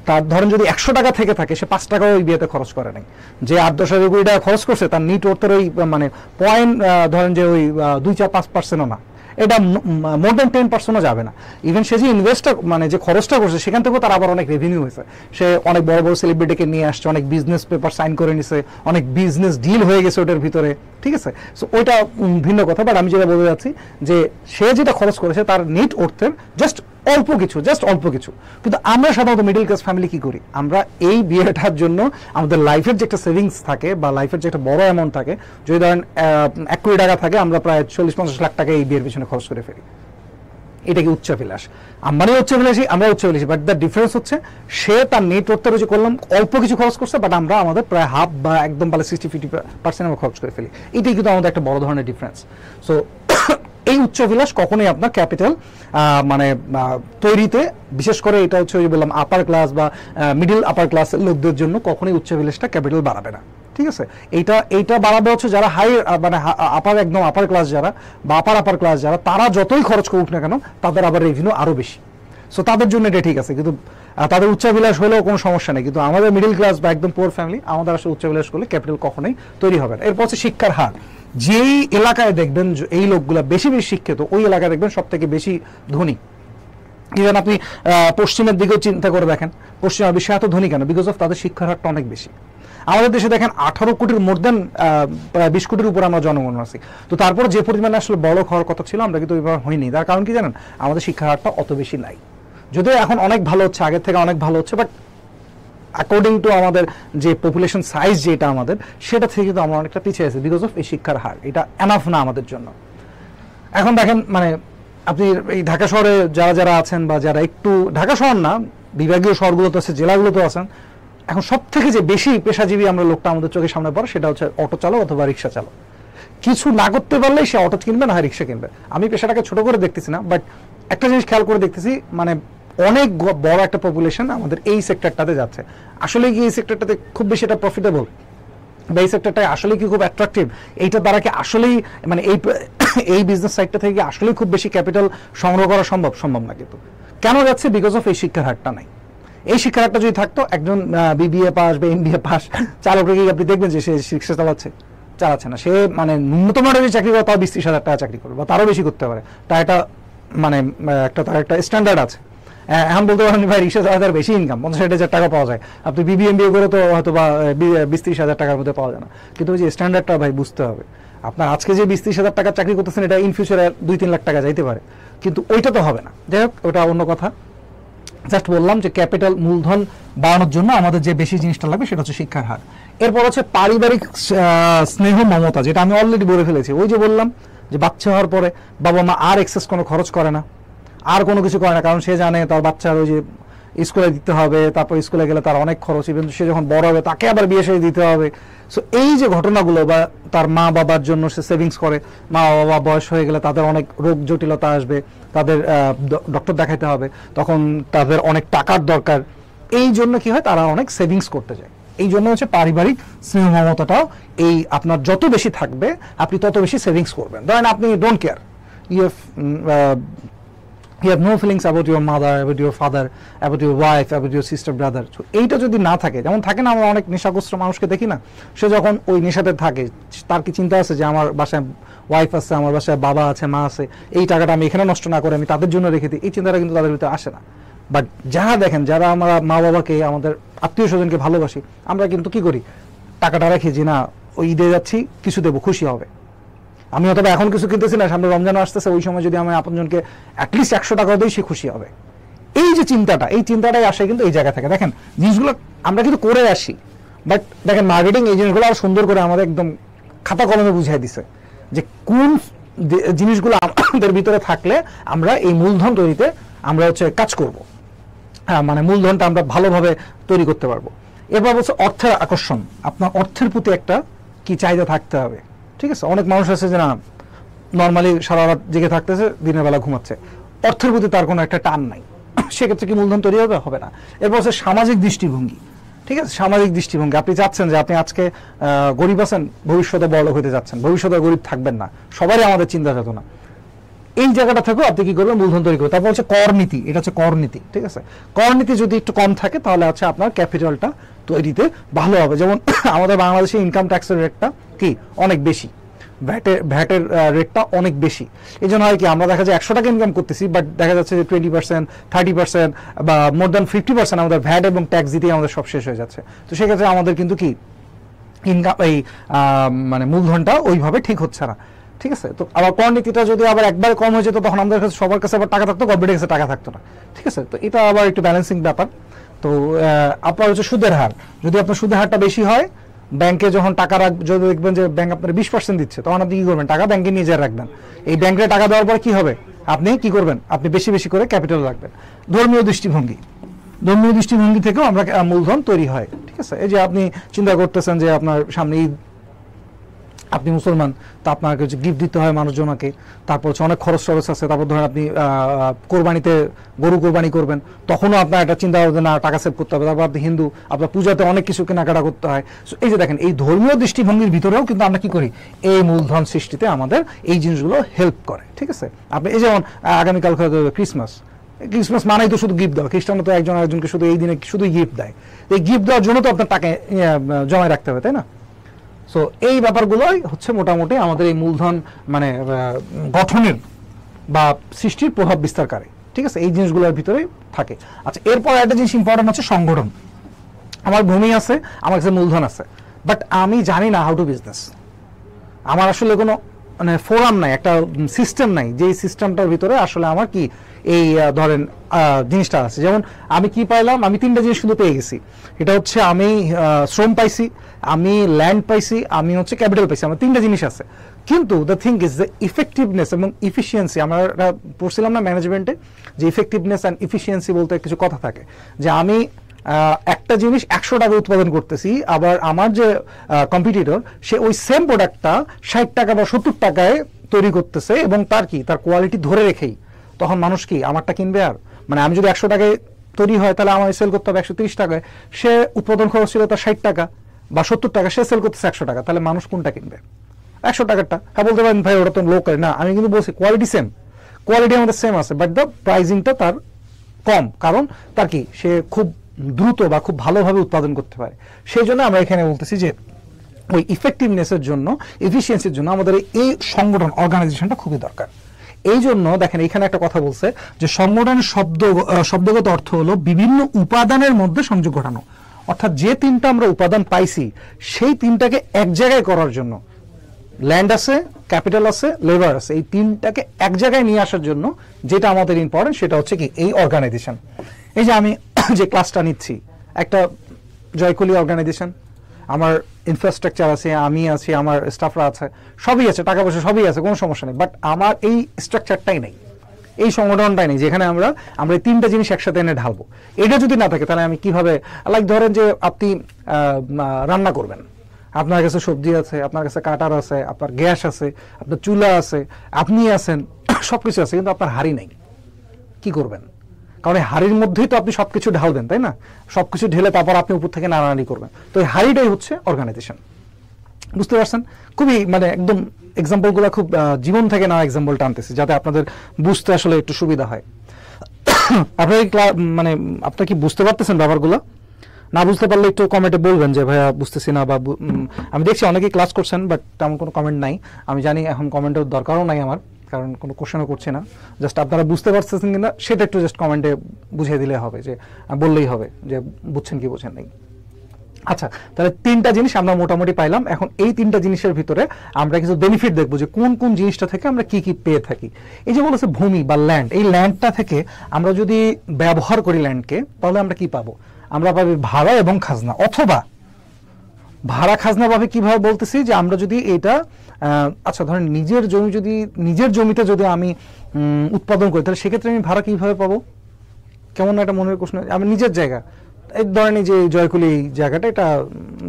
Speaker 1: তার ধরেন যদি 100 টাকা থেকে থাকে, সে 5 টাকাও ওই বিয়েতে খরচ করে নাই। যে 8-10 কোটি টাকা খরচ করছে, তার নিট অর্থের ওই মানে পয়েন্ট ধরেন যে ওই 2-4-5%ও না, এটা মোর দ্যান 10%ও যাবে না। ইভেন সে যে ইনভেস্টটা, মানে যে খরচটা করছে, সেখান থেকেও তার আবার অনেক রেভিনিউ হয়েছে, সে অনেক বড় বড় সেলিব্রিটিকে নিয়ে আসছে, অনেক বিজনেস পেপার সাইন করে নিছে, অনেক বিজনেস ডিল হয়ে গেছে ওটার ভিতরে, ঠিক আছে, সো ওইটা ভিন্ন কথা। বাট আমি যেটা বলতে যাচ্ছি যে সে যেটা খরচ করেছে তার নিট অর্থের জাস্ট অল্প কিছু, কিন্তু আমরা সাধারণত মিডল ক্লাস ফ্যামিলি কি করি, আমরা এই বিয়েটার জন্য আমাদের লাইফের যে একটা সেভিংস থাকে বা লাইফের যে একটা বড় অ্যামাউন্ট থাকে, যদি ধরেন 1 কোটি টাকা থাকে, আমরা প্রায় 40-50 লাখ টাকা এই বিয়ের পিছনে খরচ করে ফেলি। এটা কি উচ্চাভিলাষ? আম্বানি উচ্চাভিলাষী, আমরা উচ্চাভিলাষী, বাট দ্য ডিফারেন্স হচ্ছে সে তার নেট অর্থের যে করলাম অল্প কিছু খরচ করছে, বাট আমরা আমাদের প্রায় হাফ বা একদম বলে 60-50% আমরা খরচ করে ফেলি। এটাই কিন্তু আমাদের একটা বড় ধরনের ডিফারেন্স। সো এই উচ্চাভিলাষ কখনোই আপনার ক্যাপিটাল মানে তৈরিতে, বিশেষ করে এটা হচ্ছে ওই বললাম আপার ক্লাস বা মিডল আপার ক্লাসের লোকদের জন্য কখনোই উচ্চাভিলাষটা ক্যাপিটাল বাড়াবে না, ঠিক আছে। এইটা বাড়াবে হচ্ছে যারা হাই, মানে আপার, একদম আপার ক্লাস যারা বা আপার ক্লাস যারা, তারা যতই খরচ করুক না কেন, তাদের আবার রেভিনিউ আরো বেশি, সো তাদের জন্য এটা ঠিক আছে, কিন্তু তাদের উচ্চাভিলাষ হলেও কোনো সমস্যা নেই। কিন্তু আমাদের মিডল ক্লাস বা একদম পুয়ার ফ্যামিলি, আমাদের আসলে উচ্চাভিলাষ করলে ক্যাপিটাল কখনোই তৈরি হবে না। এরপর হচ্ছে শিক্ষার হার। যেই এলাকায় দেখবেন এই লোকগুলা বেশি শিক্ষিত, ওই এলাকায় দেখবেন সব থেকে বেশি ধনী। ইভেন আপনি পশ্চিমের দিকেও চিন্তা করে দেখেন, পশ্চিমা বিশ্বে এত ধনী কেন? বিকজ অফ তাদের শিক্ষার হারটা অনেক বেশি। আমাদের দেশে দেখেন 18 কোটির মোর দেন প্রায় 20 কোটির উপর আমরা জনগণ আছি, তো তারপর যে পরিমাণে আসলে বড় হওয়ার কথা ছিল, আমরা কিন্তু ওইভাবে হয়নি। তার কারণ কি জানেন? আমাদের শিক্ষার হারটা অত বেশি নাই, যদিও এখন অনেক ভালো হচ্ছে, আগের থেকে অনেক ভালো হচ্ছে, বাট অ্যাকর্ডিং টু আমাদের যে পপুলেশন সাইজ যেটা আমাদের, সেটা থেকে কিন্তু আমরা অনেকটা পিছিয়ে আছি বিকজ অফ এই শিক্ষার হার। এটা এনাফ না আমাদের জন্য। এখন দেখেন, মানে আপনি এই ঢাকা শহরে যারা আছেন, বা যারা একটু, ঢাকা শহর না, বিভাগীয় শহরগুলোতে আছে, জেলাগুলোতে আছেন, এখন সব থেকে যে বেশি পেশাজীবী আমরা লোকটা আমাদের চোখের সামনে পড়ে সেটা হচ্ছে অটো চালক অথবা রিক্সা চালক। কিছু না করতে পারলেই সে অটো কিনবে না হয় রিক্সা কিনবে। আমি পেশাটাকে ছোট করে দেখতেছি না, বাট একটা জিনিস খেয়াল করে দেখতেছি, মানে অনেক বড় একটা পপুলেশন আমাদের এই সেক্টরটাতে যাচ্ছে। আসলে কি এই সেক্টরটাতে খুব বেশি এটা প্রফিটেবল বা এই সেক্টরটা আসলে কি খুব অ্যাট্রাকটিভ, এইটা দ্বারা কি আসলেই মানে এই বিজনেস সাইডটা থেকে আসলেই খুব বেশি ক্যাপিটাল সংগ্রহ করা সম্ভব না। কিন্তু কেন যাচ্ছে? বিকজ অফ এই শিক্ষার হারটা নাই। এই শিক্ষার হারটা যদি থাকতো, একজন বিবিএ পাস বা এমবিএ পাস চালককে আপনি দেখবেন যে সে রিক্সা চালাচ্ছে না, সে মানে ন্যূনতম যদি চাকরি করে তাও 20-30 হাজার টাকা চাকরি করবে বা তারও বেশি করতে পারে। তার একটা মানে তার একটা স্ট্যান্ডার্ড আছে। এখন বলতে পারেন ভাই রিক্সা চালাতে বেশি ইনকাম, 50-60 হাজার টাকা পাওয়া যায়, আপনি বিবিএ এমবিএ করে তো হয়তো বা 20-30 হাজার টাকার মধ্যে পাওয়া যায় না। কিন্তু ওই যে স্ট্যান্ডার্ডটা ভাই বুঝতে হবে। আপনার আজকে যে 20-30 হাজার টাকা চাকরি করতেছেন, এটা ইন ফিউচারে 2-3 লাখ টাকা যাইতে পারে, কিন্তু ওইটা তো হবে না। যাই হোক, ওটা অন্য কথা। জাস্ট বললাম যে ক্যাপিটাল মূলধন বাড়ানোর জন্য আমাদের যে বেশি জিনিসটা লাগবে সেটা হচ্ছে শিক্ষার হার। এরপর হচ্ছে পারিবারিক স্নেহ মমতা, যেটা আমি অলরেডি বলে ফেলেছি। ওই যে বললাম যে বাচ্চা হওয়ার পরে বাবা মা আর এক্সেস কোনো খরচ করে না, আর কোনো কিছু করে না, কারণ সে জানে তার বাচ্চার ওই যে স্কুলে দিতে হবে, তারপর স্কুলে গেলে তার অনেক খরচ, ইভেন সে যখন বড় হবে তাকে আবার বিয়ে সাথে দিতে হবে। সো এই যে ঘটনাগুলো, বা তার মা বাবার জন্য সে সেভিংস করে, মা বাবা বয়স হয়ে গেলে তাদের অনেক রোগ জটিলতা আসবে, তাদের ডক্টর দেখাইতে হবে, তখন তাদের অনেক টাকার দরকার। এই জন্য কি হয়, তারা অনেক সেভিংস করতে যায়। এই জন্য হচ্ছে পারিবারিক স্নেহ মমতাটাও এই আপনার যত বেশি থাকবে আপনি তত বেশি সেভিংস করবেন। ধরেন আপনি don't care, you have no feelings about your mother, about your father, about your wife, about your sister, brother. So এইটা যদি না থাকে, যেমন থাকে না আমরা অনেক নেশাগ্রস্ত মানুষকে দেখি না, সে যখন ওই নেশাতে থাকে তার কি চিন্তা আছে যে আমার বাসায় ওয়াইফ আছে, আমার বাসায় বাবা আছে, মা আছে, এই টাকাটা আমি এখানে নষ্ট না করে আমি তাদের জন্য রেখে দিই, এই চিন্তাটা কিন্তু তাদের ভিতরে আসে না। বাট যারা দেখেন, যারা আমরা মা বাবাকে, আমাদের আত্মীয় স্বজনকে ভালোবাসি, আমরা কিন্তু কি করি, টাকাটা রাখি যে না ওই ঈদে যাচ্ছি কিছু দেবো, খুশি হবে। আমি অথবা এখন কিছু কিনতেছি না, সামনে রমজান আসতেছে, ওই সময় যদি আমি আপনজনকে অ্যাটলিস্ট 100 টাকা দিই, সে খুশি হবে। এই যে চিন্তাটা, এই চিন্তাটাই আসে কিন্তু এই জায়গা থেকে। দেখেন জিনিসগুলো আমরা কিন্তু করে আসি, বাট দেখেন মার্কেটিং এই জিনিসগুলো আরো সুন্দর করে আমাদের একদম খাতা কলমে বুঝিয়ে দিছে যে কোন জিনিসগুলো আমাদের ভিতরে থাকলে আমরা এই মূলধন তৈরিতে আমরা হচ্ছে কাজ করব। হ্যাঁ, মানে মূলধনটা আমরা ভালোভাবে তৈরি করতে পারবো। এরপর হচ্ছে অর্থের আকর্ষণ। আপনার অর্থের প্রতি একটা কি চাহিদা থাকতে হবে, ঠিক আছে? অনেক মানুষ আছে যে না নর্মালি সারা রাত জেগে থাকতেছে, দিনের বেলা ঘুমাচ্ছে, অর্থের প্রতি তার কোনো একটা টান নাই, সেক্ষেত্রে কি মূলধন তৈরি হবে না। এরপর হচ্ছে সামাজিক দৃষ্টিভঙ্গি, ঠিক আছে? সামাজিক দৃষ্টিভঙ্গি, আপনি চাচ্ছেন যে আপনি আজকে গরিব আছেন, ভবিষ্যতে বড়লোক হতে যাচ্ছেন, ভবিষ্যতে গরিব থাকবেন না, সবারই আমাদের চিন্তা চেতনা। এই জায়গাটা থেকেও আপনি কি করবেন, মূলধন তৈরি করবেন। তারপর হচ্ছে কর নীতি, এটা হচ্ছে কর নীতি, ঠিক আছে? কর নীতি যদি একটু কম থাকে তাহলে হচ্ছে আপনার ক্যাপিটালটা তৈরিতে ভালো হবে। যেমন আমাদের বাংলাদেশে ইনকাম ট্যাক্সের রেটটা কি অনেক বেশি, ভ্যাটের রেটটা অনেক বেশি। এই জন্য হয় কি, আমরা দেখা যায় 100 টাকা ইনকাম করতেছি, বাট দেখা যাচ্ছে যে 20%, 30% বা মোর দ্যান 50% আমাদের ভ্যাট এবং ট্যাক্স দিতেই আমাদের সব শেষ হয়ে যাচ্ছে। তো সেক্ষেত্রে আমাদের কিন্তু কি ইনকাম এই মানে মূলধনটা ওইভাবে ঠিক হচ্ছে না, ঠিক আছে? তো আবার কর নীতিটা যদি আবার একবারে কম হয়ে যেত, তখন আমাদের কাছে সবার কাছে আবার টাকা থাকতো, গভর্নমেন্টের কাছে টাকা থাকতো না, ঠিক আছে? তো এটা আবার একটু ব্যালেন্সিং ব্যাপার। তো আপনার হচ্ছে সুদের হার, যদি আপনার সুদের হারটা বেশি হয়, ব্যাংকে যখন টাকা যদি দেখবেন যে ব্যাংক আপনার 20% দিচ্ছে, তখন আপনি কি করবেন, টাকা ব্যাংকে নিয়ে যা রাখবেন। এই ব্যাংকে টাকা দেওয়ার পর কি হবে, আপনি কি করবেন, আপনি বেশি বেশি করে ক্যাপিটাল রাখবেন। ধর্মীয় দৃষ্টিভঙ্গি থেকেও আমরা মূলধন তৈরি হয়, ঠিক আছে? এই যে আপনি চিন্তা করতেছেন যে আপনার সামনে ঈদ, আপনি মুসলমান, তা আপনাকে হচ্ছে গিফট দিতে হয় মানুষজনকে, তারপর হচ্ছে অনেক খরচ আছে, তারপর ধরেন আপনি কোরবানিতে গরু কোরবানি করবেন, তখনও আপনার একটা চিন্তা হবে না টাকা সেভ করতে হবে। তারপর আপনি হিন্দু, আপনার পূজাতে অনেক কিছু কেনাকাটা করতে হয়। এই যে দেখেন, এই ধর্মীয় দৃষ্টিভঙ্গির ভিতরেও কিন্তু আমরা কি করি, এই মূলধন সৃষ্টিতে আমাদের এই জিনিসগুলো হেল্প করে, ঠিক আছে? আপনি এই যেমন আগামীকাল ক্রিসমাস মানেই তো শুধু গিফট দেওয়া, খ্রিস্টানরা তো একজন আরেকজনকে শুধু এই দিনে শুধুই গিফট দেয়। এই গিফট দেওয়ার জন্য তো আপনার টাকা জমায় রাখতে হবে, তাই না? সো এই ব্যাপারগুলোই হচ্ছে মোটামুটি আমাদের এই মূলধন মানে গঠনের বা সৃষ্টির প্রভাব বিস্তারকারী, ঠিক আছে? এই জিনিসগুলোর ভিতরে থাকে। আচ্ছা, এরপর একটা জিনিস ইম্পর্টেন্ট হচ্ছে সংগঠন। আমার ভূমি আছে, আমার কাছে মূলধন আছে, বাট আমি জানি না হাউ টু বিজনেস। আমার আসলে কোনো মানে ফোরাম নাই, একটা সিস্টেম নাই, যে সিস্টেমটার ভিতরে আসলে আমার কি এই ধরেন জিনিসটা আছে। যেমন আমি কি পাইলাম, আমি 3টা জিনিস শুধু পেয়ে গেছি। এটা হচ্ছে আমি শ্রম পাইছি, আমি ল্যান্ড পাইছি, আমি হচ্ছে ক্যাপিটাল পাইছি, আমার 3টা জিনিস আছে। কিন্তু the thing is the effectiveness এবং ইফিসিয়েন্সি। আমরা পড়ছিলাম না ম্যানেজমেন্টে যে ইফেক্টিভনেস অ্যান্ড ইফিসিয়েন্সি বলতে কিছু কথা থাকে, যে আমি একটা জিনিস 100 টাকা উৎপাদন করতেছি, আবার আমার যে কম্পিটিটর সে ওই সেম প্রোডাক্টটা 60 টাকা বা 70 টাকায় তৈরি করতেছে এবং তার কোয়ালিটি ধরে রেখেই, তখন মানুষ কি আমারটা কিনবে? আর মানে আমি যদি 100 টাকায় তৈরি হয় তাহলে আমার সেল করতে হবে 130 টাকায়, সে উৎপাদন খরচ ছিল তার 60 টাকা বা 70 টাকা, সে সেল করতেছে 100 টাকা, তাহলে মানুষ কোনটা কিনবে? 100 টাকারটা। হ্যাঁ বলতে পারেন ভাই ওটা তো লোকাল না, আমি কিন্তু বলছি কোয়ালিটি সেম, কোয়ালিটি আমাদের সেম আছে, বাট দ্য প্রাইজিংটা তার কম, কারণ তার কি সে খুব দ্রুত বা খুব ভালোভাবে উৎপাদন করতে পারে। সেই জন্য আমরা এখানে বলতেছি যে ওই ইফেক্টিভনেসের জন্য, এফিসিয়েন্সির জন্য আমাদের এই সংগঠন, অর্গানাইজেশনটা খুবই দরকার। এই জন্য দেখেন এখানে একটা কথা বলছে যে সংগঠনের শব্দগত অর্থ হলো বিভিন্ন উপাদানের মধ্যে সংযোগ ঘটানো, অর্থাৎ যে তিনটা আমরা উপাদান পাইছি সেই তিনটাকে এক জায়গায় করার জন্য, ল্যান্ড আছে, ক্যাপিটাল আছে, লেবার আছে, এই তিনটাকে এক জায়গায় নিয়ে আসার জন্য যেটা আমাদের ইম্পর্টেন্ট সেটা হচ্ছে কি এই অর্গানাইজেশন। এই যে আমি যে ক্লাসটা নিচ্ছি, একটা জয়কলি অর্গানাইজেশন, আমার ইনফ্রাস্ট্রাকচার আছে, আমি আছি, আমার স্টাফরা আছে, সবই আছে, টাকা পয়সা সবই আছে, কোনো সমস্যা নেই, বাট আমার এই স্ট্রাকচারটাই নেই, এই সংগঠনটাই নেই যেখানে আমরা এই তিনটা জিনিস একসাথে এনে ঢালবো। এটা যদি না থাকে তাহলে আমি কিভাবে, লাইক ধরেন যে আপনি রান্না করবেন, আপনার কাছে সবজি আছে, আপনার কাছে কাটার আছে, আপনার গ্যাস আছে, আপনার চুলা আছে, আপনি আছেন, সবকিছু আছে, কিন্তু আপনার হাঁড়ি নেই, কি করবেন? কারণ এই হাঁড়ির মধ্যেই তো আপনি সবকিছু ঢালবেন, তাই না? সবকিছু ঢেলে তারপর আপনি উপর থেকে নাড়ানাড়ি করবেন, তো এই হাঁড়িটাই হচ্ছে অর্গানাইজেশন। বুঝতে পারছেন? খুবই মানে একদম এক্সাম্পলগুলো খুব জীবন থেকে নেওয়া এক্সাম্পল টানতেছি যাতে আপনাদের বুঝতে আসলে একটু সুবিধা হয়। আপনার মানে আপনার কি বুঝতে পারতেছেন ব্যাপারগুলো? না বুঝতে পারলে একটু কমেন্টে বলবেন যে ভাইয়া বুঝতেছি না, বা আমি দেখছি অনেকেই ক্লাস করছেন বাট তেমন কোনো কমেন্ট নাই। আমি জানি এখন কমেন্টের দরকারও নাই আমার, কারণ কোনো কোশ্চেনও করছি না, জাস্ট আপনারা বুঝতে পারতেছেন কিনা সেটা একটু জাস্ট কমেন্টে বুঝিয়ে দিলে হবে, যে বললেই হবে যে বুঝছেন কি বোঝেন নাই। আচ্ছা, তাহলে তিনটা জিনিস আমরা মোটামুটি পাইলাম। এখন এই তিনটা জিনিসের ভিতরে আমরা কিছু বেনিফিট দেখবো যে কোন কোন জিনিসটা থেকে আমরা কি কি পেয়ে থাকি। এই যে বলেছে ভূমি বা ল্যান্ড, এই ল্যান্ডটা থেকে আমরা যদি ব্যবহার করি ল্যান্ডকে, তাহলে আমরা কি পাবো? আমরা পাবো ভাড়া এবং খাজনা, অথবা ভাড়া খাজনা ভাবে কিভাবে বলতেছি যে আমরা যদি এটা আচ্ছা ধরেন নিজের জমিতে যদি আমি উৎপাদন করি, তাহলে সেক্ষেত্রে আমি ভাড়া কিভাবে পাবো? কেমন একটা মনের প্রশ্ন। আমি নিজের জায়গা, এই ধরেন যে জয়কুলি জায়গাটা, এটা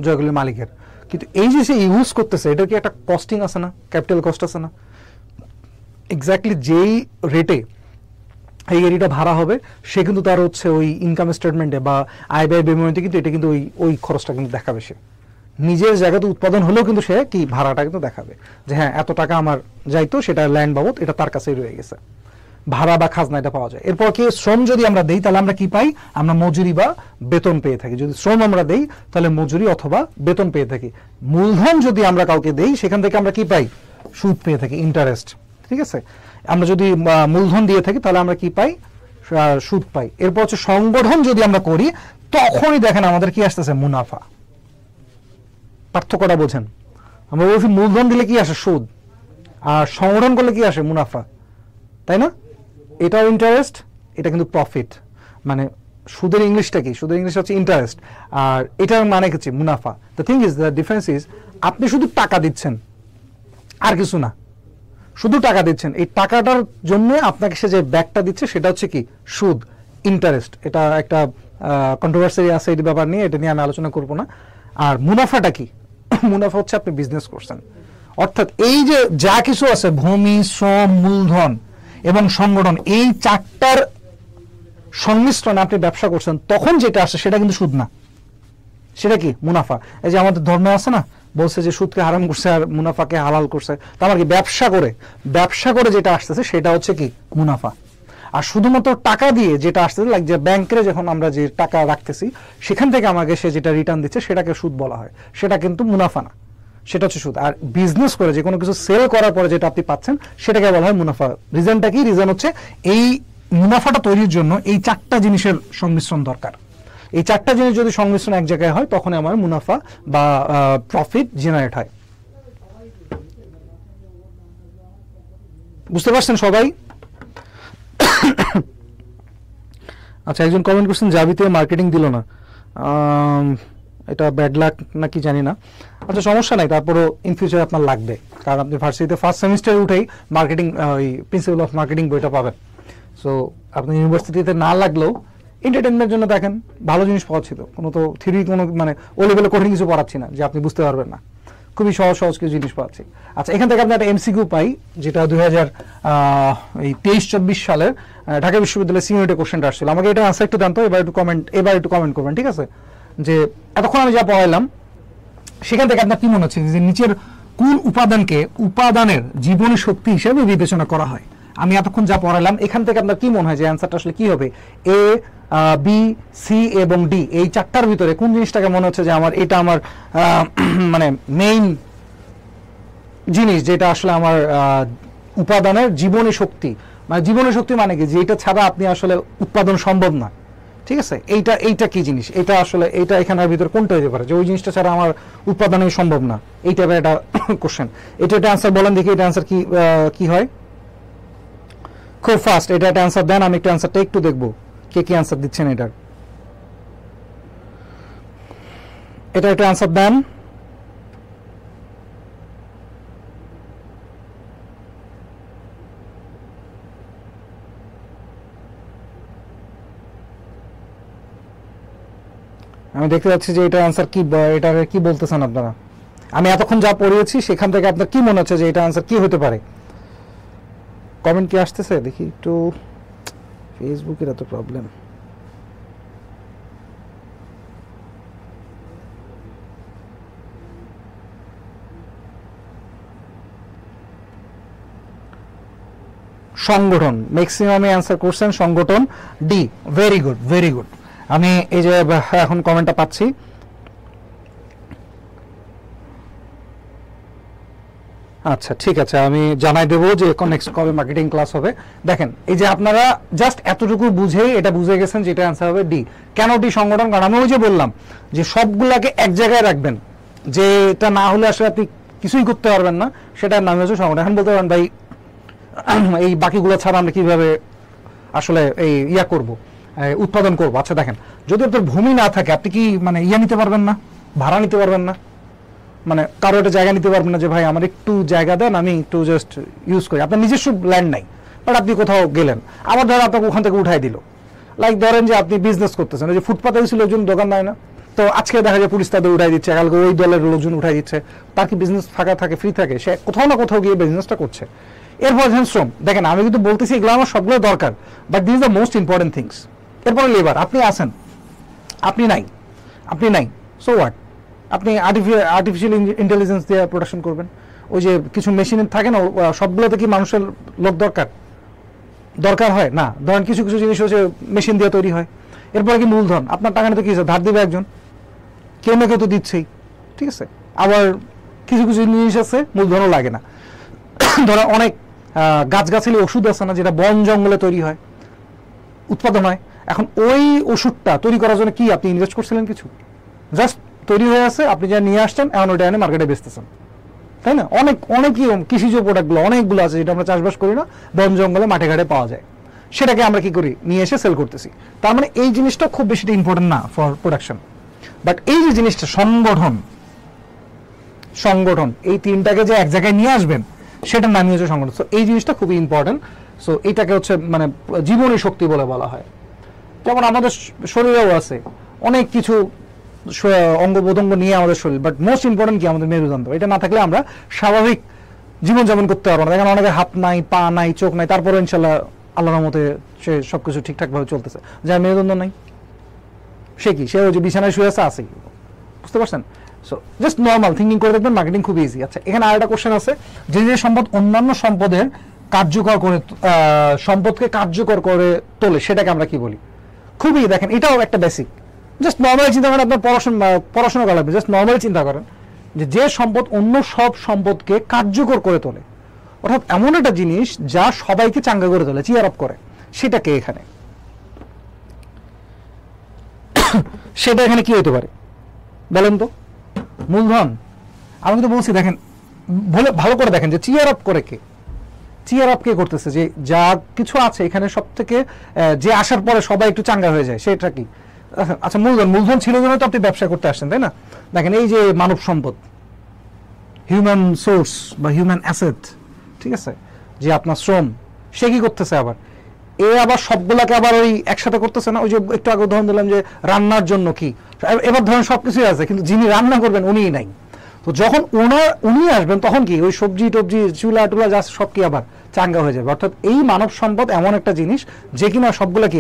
Speaker 1: জয়কুলির মালিকের, কিন্তু এই যে সে ইউজ করতেছে এটার কি একটা কস্টিং আছে না, ক্যাপিটাল কস্ট আছে না? এক্স্যাক্টলি যেই রেটে এই এরিয়াটা ভাড়া হবে সে কিন্তু তার হচ্ছে ওই ইনকাম স্টেটমেন্টে বা আয় ব্যয় বিবরণীতে কিন্তু এটা কিন্তু ওই খরচটা কিন্তু দেখাবে। সে নিজের জায়গাতে উৎপাদন হলেও কিন্তু সে কি ভাড়াটা কিন্তু দেখাবে যে হ্যাঁ এত টাকা আমার যাইতো, সেটা ল্যান্ড বাবদ এটা তার কাছেই রয়ে গেছে, ভাড়া বা খাজনা এটা পাওয়া যায়। এরপর কি শ্রম যদি আমরা দেই তাহলে আমরা কি পাই? আমরা মজুরি বা বেতন পেয়ে থাকি। যদি শ্রম আমরা দেই তাহলে মজুরি অথবা বেতন পেয়ে থাকি। মূলধন যদি আমরা কাউকে দেই সেখান থেকে আমরা কি পাই? সুদ পেয়ে থাকি, ইন্টারেস্ট। ঠিক আছে, আমরা যদি মূলধন দিয়ে থাকি তাহলে আমরা কি পাই? সুদ পাই। এরপর হচ্ছে সংগঠন যদি আমরা করি তখনই দেখেন আমাদের কি আসতেছে? মুনাফা। পার্থক্যটা বোঝেন? আমরা বলছি মূলধন দিলে কি আসে? সুদ। আর সংগঠন করলে কি আসে? মুনাফা, তাই না? এটাও ইন্টারেস্ট, এটা কিন্তু প্রফিট। মানে সুদের ইংলিশটা কি? সুদের ইংলিশ হচ্ছে ইন্টারেস্ট, আর এটার মানে হচ্ছে মুনাফা। The thing is, the difference is, আপনি শুধু টাকা দিচ্ছেন আর কিছু না, শুধু টাকা দিচ্ছেন। এই টাকাটার জন্য আপনাকে সে যে ব্যাকটা দিচ্ছে সেটা হচ্ছে কি? সুদ, ইন্টারেস্ট। এটা একটা কন্ট্রোভার্সি আছে এই ব্যাপার নিয়ে, এটা নিয়ে আমি আলোচনা করবো না। আর মুনাফাটা কি? মুনাফা হচ্ছে আপনি বিজনেস করছেন, অর্থাৎ এই যে যা কিছু আছে ভূমি, শ্রম, মূলধন এবং সংগঠন, এই চারটার সংমিশ্রণে আপনি ব্যবসা করছেন, তখন যেটা আসে সেটা কিন্তু সুদ না, সেটা কি? মুনাফা। এই যে আমাদের ধর্মে আছে না, বলছে যে সুদকে হারাম করছে আর মুনাফাকে হালাল করছে, তার মানে কি? ব্যবসা করে যেটা আসতেছে সেটা হচ্ছে কি? মুনাফা। আর শুধুমাত্র টাকা দিয়ে যেটা আসতেছে, লাইক যে ব্যাংকে যখন আমরা যে টাকা রাখতেছি সেখান থেকে আমাকে সে যেটা রিটার্ন দিচ্ছে সেটাকে সুদ বলা হয়, সেটা কিন্তু মুনাফা না, সেটা হচ্ছে সুদ। আর বিজনেস করে যে কোনো কিছু সেল করার পরে যেটা আপনি পাচ্ছেন সেটাকে বলা হয় মুনাফা। রিজনটা কি? রিজন হচ্ছে এই মুনাফাটা তৈরির জন্য এই চারটা জিনিসের সংমিশ্রণ দরকার। এই চারটা জিনিস যদি সংমিশ্রণ এক জায়গায় হয় তখন আমার মুনাফা বা প্রফিট জেনারেট হয়। বুঝতে পারছেন সবাই? আচ্ছা, একজন কমেন্ট করছেন জাবিতে মার্কেটিং দিল না, এটা ব্যাড লাক নাকি জানি না। আচ্ছা, সমস্যা নাই, তারপরও ইন ফিউচার আপনার লাগবে, কারণ আপনি ভার্সিটিতে ফার্স্ট সেমিস্টারে উঠেই মার্কেটিং, ওই প্রিন্সিপাল অফ মার্কেটিং বইটা পাবেন। সো আপনি ইউনিভার্সিটিতে না লাগলেও এন্টারটেনমেন্টের জন্য দেখেন, ভালো জিনিস পড়াচ্ছি তো, কোনো তো থিওরি কোনো মানে ও লেভেলে কঠিন কিছু পড়াচ্ছি না যে আপনি বুঝতে পারবেন না, খুবই সহজ সহজ কিছু জিনিস পড়াচ্ছি। আচ্ছা, এখান থেকে আপনি একটা এমসিকিউ পাই, যেটা 2023-24 সালের ঢাকা বিশ্ববিদ্যালয়ের সিনিয়রিটি কোশ্চেনটা আসছিল। আমাকে এটা আনসার একটু দেন তো, এবার একটু কমেন্ট করবেন, ঠিক আছে? যে এতক্ষণ আমি যা পড়াইলাম সেখান থেকে আপনার কি মনে হচ্ছে যে নিচের কোন উপাদানকে উপাদানের জীবনী শক্তি হিসেবে বিবেচনা করা হয়? আমি এতক্ষণ যা পড়ালাম এখান থেকে আপনার কি মনে হয় যে অ্যান্সারটা আসলে কি হবে? এ, বি, সি এবং ডি, এই চারটার ভিতরে কোন জিনিসটাকে মনে হচ্ছে যে এটা আমার মানে মেইন জিনিস, যেটা আসলে আমার উপাদানের জীবনী শক্তি, মানে জীবনী শক্তি মানে কি, যে এটা ছাড়া আপনি আসলে উৎপাদন সম্ভব না, ঠিক আছে? এইটা কি জিনিস, এটা আসলে এখানের ভিতরে কোনটা হতে পারে যে ওই জিনিসটা ছাড়া আমার উৎপাদনই সম্ভব না? এইটা একটা কোশ্চেন। এটা অ্যান্সার বলেন দেখি, এটা অ্যান্সার কি হয়? খুব ফাস্ট এটা একটা অ্যান্সার দেন, আমি একটা অ্যান্সারটা একটু দেখবো কে কি অ্যান্সার দিচ্ছেন এটার। এটা একটা অ্যান্সার দেন। আমি দেখতে পাচ্ছি যে এটা অ্যান্সার কি, এটা কি বলতেছেন আপনারা? আমি এতক্ষণ যা পড়িয়েছি সেখান থেকে আপনার কি মনে হচ্ছে যে এটা অ্যান্সার কি হতে পারে? কমেন্ট কি আসতেছে দেখি একটু, ফেসবুকের এত প্রবলেম। সংগঠন, ম্যাক্সিমামে অ্যান্সার করছেন সংগঠন, D. Very good, very good. আমি এই যে এখন কমেন্টটা পাচ্ছি। আচ্ছা ঠিক আছে, আমি জানাই দেবো যে নেক্সট কবে মার্কেটিং ক্লাস হবে। দেখেন এই যে আপনারা জাস্ট এতটুকু বুঝেই এটা বুঝে গেছেন যে এটা অ্যান্সার হবে ডি। কেন ডি সংগঠন? কারণ আমি ওই যে বললাম যে সবগুলাকে এক জায়গায় রাখবেন, যে এটা না হলে আসলে আপনি কিছুই করতে পারবেন না, সেটার নাম হচ্ছে সংগঠন। এখন বলতে পারেন ভাই এই বাকিগুলো ছাড়া আমরা কিভাবে আসলে এই করব, উৎপাদন করব? আচ্ছা দেখেন, যদি আপনার ভূমি না থাকে আপনি কি মানে নিতে পারবেন না, ভাড়া নিতে পারবেন না, মানে কারো একটা জায়গা নিতে পারবেন না যে ভাই আমার একটু জায়গা দেন, আমি একটু জাস্ট ইউজ করি। আপনার নিজস্ব ল্যান্ড নাই, বাট আপনি কোথাও গেলেন, আবার ধরেন আপনাকে ওখান থেকে উঠাই দিল। লাইক ধরেন যে আপনি বিজনেস করতেছেন, ওই যে ফুটপাতে ছিল একজন দোকান দেয় না, তো আজকে দেখা যায় পুলিশ তাদের উঠাই দিচ্ছে, কালকে ওই দলের লোকজন উঠাই দিচ্ছে, তার কি বিজনেস ফাঁকা থাকে, ফ্রি থাকে? সে কোথাও না কোথাও গিয়ে বিজনেসটা করছে। এরপর শ্রম, দেখেন আমি কিন্তু বলতেছি এগুলো আমার সবগুলো দরকার, but this is the most important things. এরপরে লেবার, আপনি আছেন, আপনি নাই, সো হোয়াট? আপনি আর্টিফিশিয়াল ইন্টেলিজেন্স দিয়ে প্রোডাকশন করবেন। ওই যে কিছু মেশিন থাকে না, সবগুলোতে কি মানুষের লোক দরকার হয় না? ধরেন কিছু কিছু জিনিস হচ্ছে মেশিন দিয়ে তৈরি হয়। এরপরে কি মূলধন, আপনার টাকা নিতে কি ধার দিবে একজন, কেউ না কেউ তো দিচ্ছেই, ঠিক আছে? আবার কিছু কিছু জিনিস আছে মূলধনও লাগে না। ধরো অনেক গাছগাছালি ওষুধ আছে না, যেটা বন জঙ্গলে তৈরি হয়, উৎপাদন হয়। এখন ওই ওষুধটা তৈরি করার জন্য কি আপনি ইনভেস্ট করছিলেন? কিছু, জাস্ট তৈরি হয়ে আছে, আপনি যা নিয়ে আসছেন, এখন ওইটা এনে মার্কেটে বেচতেছেন, তাই না? অনেক কৃষিজ প্রোডাক্টগুলো অনেকগুলো আছে যেটা আমরা চাষবাস করি না, বন জঙ্গলে মাঠে ঘাটে পাওয়া যায়, সেটাকে আমরা কি করি, নিয়ে এসে সেল করতেছি। তার মানে এই জিনিসটা খুব বেশি ইম্পর্টেন্ট না ফর প্রোডাকশন। বাট এই যে জিনিসটা সংগঠন, এই তিনটাকে যে এক জায়গায় নিয়ে আসবেন, সেটার নামই হচ্ছে সংগঠন। সো এই জিনিসটা খুবই ইম্পর্টেন্ট। সো এইটাকে হচ্ছে মানে জীবনী শক্তি বলে বলা হয়। যেমন আমাদের শরীরেও আছে অনেক কিছু অঙ্গ প্রত্যঙ্গ নিয়ে আমাদের শরীর, বাট মোস্ট ইম্পর্টেন্ট কি আমাদের মেরুদণ্ড। এটা না থাকলে আমরা স্বাভাবিক জীবনযাপন করতে পারবো না। দেখেন অনেকের হাত নাই, পা নাই, চোখ নাই, তারপরে ইনশাল্লাহ আল্লাহর মতে সে সবকিছু ঠিকঠাকভাবে চলতেছে। যার মেরুদণ্ড নাই সে কি, সে ওই যে বিছানায় শুয়ে আছে, আসেই। বুঝতে পারছেন? সো জাস্ট নর্মাল থিঙ্কিং করে দেখবেন, মার্কেটিং খুব ইজি। আচ্ছা, এখানে আরেকটা কোশ্চেন আছে, যে সম্পদ অন্যান্য সম্পদের সম্পদকে কার্যকর করে তোলে, সেটাকে আমরা কি বলি? খুবই দেখেন, এটাও একটা বেসিক। জাস্ট নর্মালি চিন্তা করেন, আপনার পড়াশোনা করা লাগবে। জাস্ট নর্মালি চিন্তা করেন যে সম্পদ অন্য সব সম্পদকে কার্যকর করে তোলে, অর্থাৎ এমন একটা জিনিস যা সবাইকে চাঙ্গা করে তোলে, চিয়ার আপ করে, সেটাকে এখানে সেটা এখানে কি হতে পারে বলেন তো? মূলধন। আমি কিন্তু বলছি দেখেন, ভালো করে দেখেন যে চিয়ার আপ করে কে, চিয়ার আপ কে করতেছে? যে যা কিছু আছে এখানে সব থেকে যে আসার পরে সবাই একটু চাঙ্গা হয়ে যায়, সেটা কি? আচ্ছা, মূলধন ছিল জন্য তো আপনি ব্যবসা করতে আসছেন, তাই না? দেখেন এই যে মানব সম্পদ, হিউম্যান সোর্স বা হিউম্যান অ্যাসেট, ঠিক আছে, যে আপনার শ্রম, সে কি করতেছে? আবার এ আবার সবগুলাকে আবার ওই একসাথে করতেছে না। ওই যে একটু আগে উদাহরণ দিলাম যে রান্নার জন্য কি, এবার ধরেন সবকিছুই আছে কিন্তু যিনি রান্না করবেন উনিই নাই। তো যখন উনি আসবেন তখন কি ওই সবজি টবজি চুলা টুলা যা সব কি আবার চাঙ্গা হয়ে যাবে। অর্থাৎ এই মানব সম্পদ এমন একটা জিনিস যে কিনা সবগুলা কি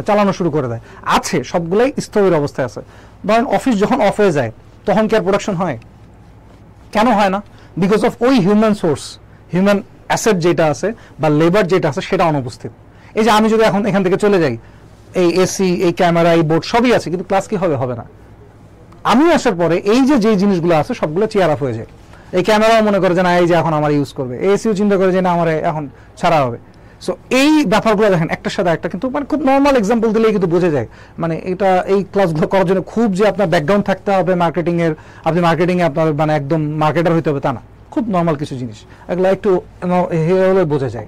Speaker 1: চালানো শুরু করে দেয়, আছে সবগুলাই স্থবির অবস্থায় আছে। ধরেন অফিস যখন অফ হয়ে যায় তখন কি আর প্রোডাকশন হয়? কেন হয় না? বিকজ অফ ওই হিউম্যান সোর্স, হিউম্যান অ্যাসেট যেটা আছে বা লেবার যেটা আছে সেটা অনুপস্থিত। এই যে আমি যদি এখন এখান থেকে চলে যাই, এই এসি, এই ক্যামেরা, এই বোর্ড সবই আছে, কিন্তু ক্লাস কি হবে? হবে না। আমি আসার পরে এই যে জিনিসগুলো আছে সবগুলো চেয়ার আপ হয়ে যায়। এই ক্যামেরাও মনে করে যে না এই যে এখন আমার ইউজ করবে, এসিও চিন্তা করে যে না আমার এখন ছাড়া হবে। সো এই ব্যাপারগুলো দেখেন একটার সাথে একটা, কিন্তু মানে খুব নর্মাল এক্সাম্পল দিলেই কিন্তু বোঝা যায়। মানে এটা এই ক্লাসগুলো করার জন্য খুব যে আপনার ব্যাকগ্রাউন্ড থাকতে হবে মার্কেটিং এর, আপনি মার্কেটিং এ আপনার মানে একদম মার্কেটার হইতে হবে তা না, খুব নর্মাল কিছু জিনিস, এগুলো একটু হলে বোঝা যায়।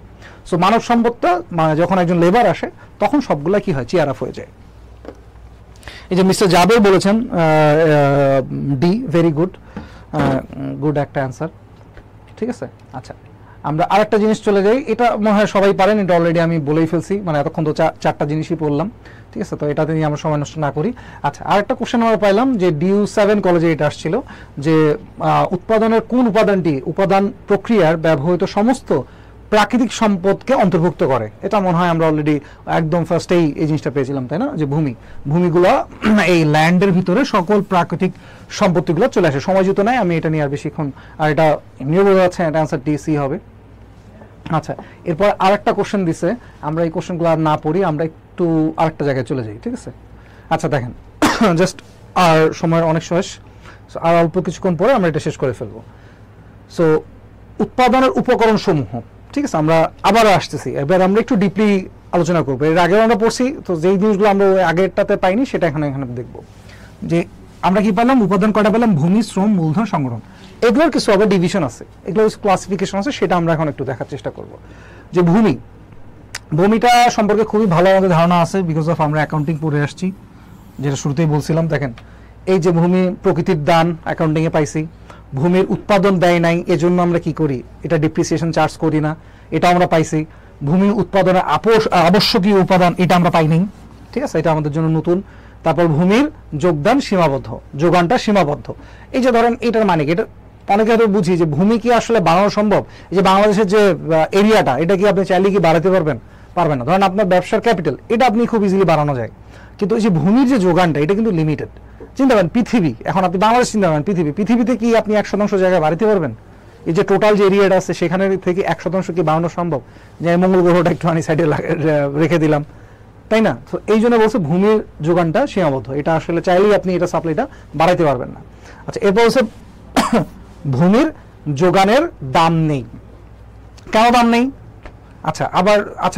Speaker 1: সো মানব সম্পদটা মানে যখন একজন লেবার আসে তখন সবগুলা কি হয়, চেয়ার আপ হয়ে যায়। এই যে মিস্টার জাবের বলেছেন ডি, ভেরি গুড, গুড একটা অ্যান্সার, ঠিক আছে। আচ্ছা আমরা আরেকটা জিনিস চলে যাই, এটা মনে হয় সবাই পারেন, এটা অলরেডি আমি বলেই ফেলছি, মানে এতক্ষণ তো চারটা জিনিসই পড়লাম, ঠিক আছে, তো এটাতে নিয়ে আমরা সময় নষ্ট না করি। আচ্ছা আরেকটা কোশ্চেন আমরা পাইলাম যে DU7 কলেজে এটা আসছিল যে উৎপাদনের কোন উপাদান প্রক্রিয়ার ব্যবহৃত সমস্ত প্রাকৃতিক সম্পদকে অন্তর্ভুক্ত করে। এটা মনে হয় আমরা অলরেডি একদম ফার্স্টেই এই জিনিসটা পেয়েছিলাম, তাই না, যে ভূমিগুলো এই ল্যান্ডের ভিতরে সকল প্রাকৃতিক সম্পত্তিগুলো চলে আসে। সময় যেহেতু নাই আমি এটা নিয়ে আর বেশিক্ষণ, আর এটা এমনিও বোঝা যাচ্ছে এটা অ্যান্সার DC হবে। আচ্ছা এরপর আরেকটা কোশ্চেন দিছে, আমরা এই কোশ্চেনগুলো আর না পড়ি, আমরা একটু আরেকটা জায়গায় চলে যাই, ঠিক আছে। আচ্ছা দেখেন জাস্ট আর সময়ের অনেক শেষ, আর অল্প কিছুক্ষণ পরে আমরা এটা শেষ করে ফেলবো। সো উৎপাদনের উপকরণ সমূহ, ঠিক আছে, আমরা আবার আসতেছি, এবার আমরা একটু ডিপলি আলোচনা করবো। এর আগেও আমরা পড়ছি, তো যেই জিনিসগুলো আমরা আগেরটাতে পাইনি সেটা এখানে দেখবো। যে আমরা কি পেলাম, উপাদান কয়টা পেলাম, ভূমি, শ্রম, মূলধন, সংগ্রহ। এগুলোর কিছু আবার ডিভিশন আছে, এগুলোর ক্লাসিফিকেশন আছে, সেটা আমরা এখন একটু দেখার চেষ্টা করব। যে ভূমিটা সম্পর্কে খুবই ভালো আমাদের ধারণা আছে, বিকজ অফ আমরা অ্যাকাউন্টিং পড়ে আসছি, যেটা শুরুতেই বলছিলাম। দেখেন এই যে ভূমি প্রকৃতির দান অ্যাকাউন্টিংয়ে পাইছি, ভূমির উৎপাদন দেয় নাই এজন্য আমরা কি করি, এটা ডিপ্রিসিয়েশন চার্জ করি না, এটা আমরা পাইছি। ভূমি উৎপাদনের আবশ্যকীয় উপাদান, এটা আমরা পাইনি, ঠিক আছে, এটা আমাদের জন্য নতুন। তারপর ভূমির যোগদান সীমাবদ্ধ, যোগানটা সীমাবদ্ধ। এই যে ধরেন এটার মানে কি, এটা অনেকে হয়তো বুঝি যে ভূমি কি আসলে বাড়ানো সম্ভব। এই যে বাংলাদেশের যে এরিয়াটা, এটা কি আপনি চাইলে কি বাড়াতে পারবেন না। ধরেন আপনার ব্যবসার ক্যাপিটাল, এটা আপনি খুব ইজিলি বাড়ানো যায়, কিন্তু এই যে ভূমির যে যোগানটা, এটা কিন্তু লিমিটেড। চিন্তা করেন পৃথিবী, এখন আপনি বাংলাদেশ চিন্তা করেন, পৃথিবীতে কি আপনি 1% জায়গায় বাড়াতে পারবেন? এই যে টোটাল যে এরিয়াটা আছে সেখানে থেকে 1% কি বাড়ানো সম্ভব? যে মঙ্গল গ্রহটা একটু সাইডে রেখে দিলাম, তাই না? তো এই জন্য বলছে ভূমির যোগানটা সীমাবদ্ধ, এটা আসলে চাইলেই আপনি এটা সাপ্লাইটা বাড়াইতে পারবেন না। আচ্ছা এরপর হচ্ছে ভূমির যোগানের দাম নেই। কেন দাম নেই? আচ্ছা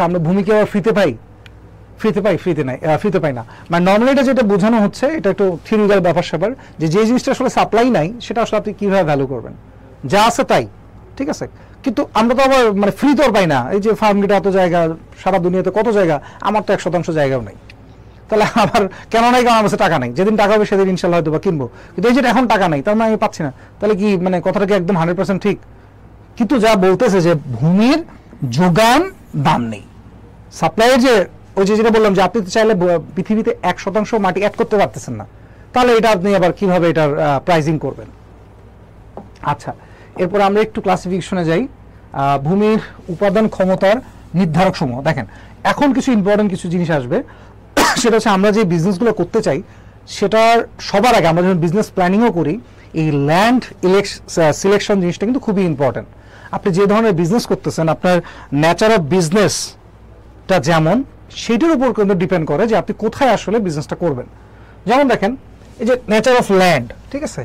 Speaker 1: আমরা ভূমিকে আবার ফ্রিতে পাই না। মানে নর্মালি এটা যেটা বোঝানো হচ্ছে, এটা একটু থিওরিক্যাল ব্যাপার-স্যাপার, যে জিনিসটা আসলে সাপ্লাই নাই সেটা আসলে আপনি কিভাবে ভ্যালু করবেন, যা আছে তাই, ঠিক আছে। কিন্তু আমরা তো আবার মানে ফ্রি তো পাই না। এই যে ফার্মগেটে এত জায়গা, সারা দুনিয়াতে কত জায়গা, আমার তো 1% জায়গাও নাই। তাহলে আবার কেন নাই? কারণ আমার কাছে টাকা নাই। যেদিন টাকা হবে সেদিন ইনশাল্লাহ হয়তো বা কিনবো, কিন্তু এই যেটা এখন টাকা নাই তার মানে আমি পাচ্ছি না। তাহলে কি মানে কথাটা কি একদম 100% ঠিক? কিন্তু যা বলতেছে যে ভূমির যোগান দাম নেই, সাপ্লাইয়ের যে ওই যে যেটা বললাম যে আপনি তো চাইলে পৃথিবীতে 1% মাটি অ্যাড করতে পারতেছেন না, তাহলে এটা আপনি আবার কিভাবে এটার প্রাইজিং করবেন? আচ্ছা এরপর আমরা একটু ক্লাসিফিকেশনে যাই। ভূমির উপাদান ক্ষমতার নির্ধারক সমূহ। দেখেন এখন কিছু ইম্পর্টেন্ট কিছু জিনিস আসবে, সেটা হচ্ছে আমরা যে বিজনেসগুলো করতে চাই সেটার সবার আগে আমরা যখন বিজনেস প্ল্যানিংও করি, এই ল্যান্ড সিলেকশন জিনিসটা কিন্তু খুবই ইম্পর্টেন্ট। আপনি যে ধরনের বিজনেস করতেছেন, আপনার নেচার অফ বিজনেসটা যেমন, সেটার উপর কিন্তু ডিপেন্ড করে যে আপনি কোথায় আসলে বিজনেসটা করবেন। যেমন দেখেন এই যে নেচার অফ ল্যান্ড, ঠিক আছে,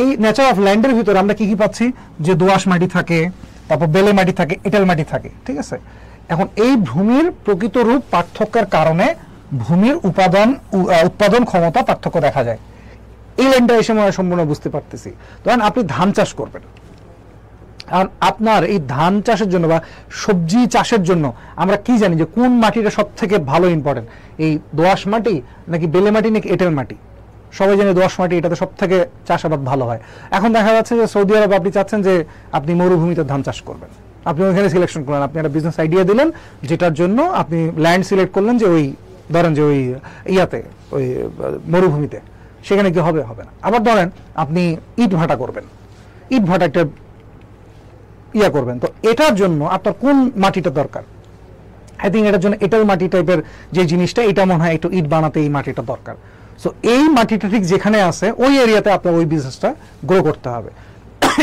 Speaker 1: এই নেচার অফ ল্যান্ডের ভিতরে আমরা কি পাচ্ছি, যে দোআঁশ মাটি থাকে, তারপর বেলে মাটি থাকে, এঁটেল মাটি থাকে, ঠিক আছে। এখন এই ভূমির প্রকৃত রূপ পার্থক্যের কারণে ভূমির উৎপাদন ক্ষমতা পার্থক্য দেখা যায়। এই লাইনটা এসে আমরা সম্পূর্ণ বুঝতে পারতেছি। ধরেন আপনি ধান চাষ করবেন, কারণ আপনার এই ধান চাষের জন্য বা সবজি চাষের জন্য আমরা কি জানি যে কোন মাটিটা সব থেকে ভালো ইম্পর্টেন্ট, এই দোআঁশ মাটি নাকি বেলে মাটি নাকি এঁটেল মাটি? সবাই জানে দোআঁশ মাটি, এটাতে সব থেকে চাষাবাদ ভালো হয়। এখন দেখা যাচ্ছে যে সৌদি আরব আপনি চাচ্ছেন যে আপনি মরুভূমিতে ধান চাষ করবেন, আপনি ওইখানে সিলেকশন করলেন, আপনি একটা বিজনেস আইডিয়া দিলেন যেটার জন্য আপনি ল্যান্ড সিলেক্ট করলেন যে ওই ধরেন যে ওই ইয়াতে ওই মরুভূমিতে, সেখানে কি হবে? হবে না। আবার ধরেন আপনি ইট ভাটা করবেন, ইট ভাটা একটা ইয়া করবেন, তো এটার জন্য আপনার কোন মাটিটা দরকার? আই থিঙ্ক এটার জন্য এটার মাটি টাইপের যে জিনিসটা, এটা মনে হয় একটু ইট বানাতে এই মাটিটা দরকার। সো এই মাটিটা ঠিক যেখানে আছে ওই এরিয়াতে আপনার ওই বিজনেসটা গ্রো করতে হবে।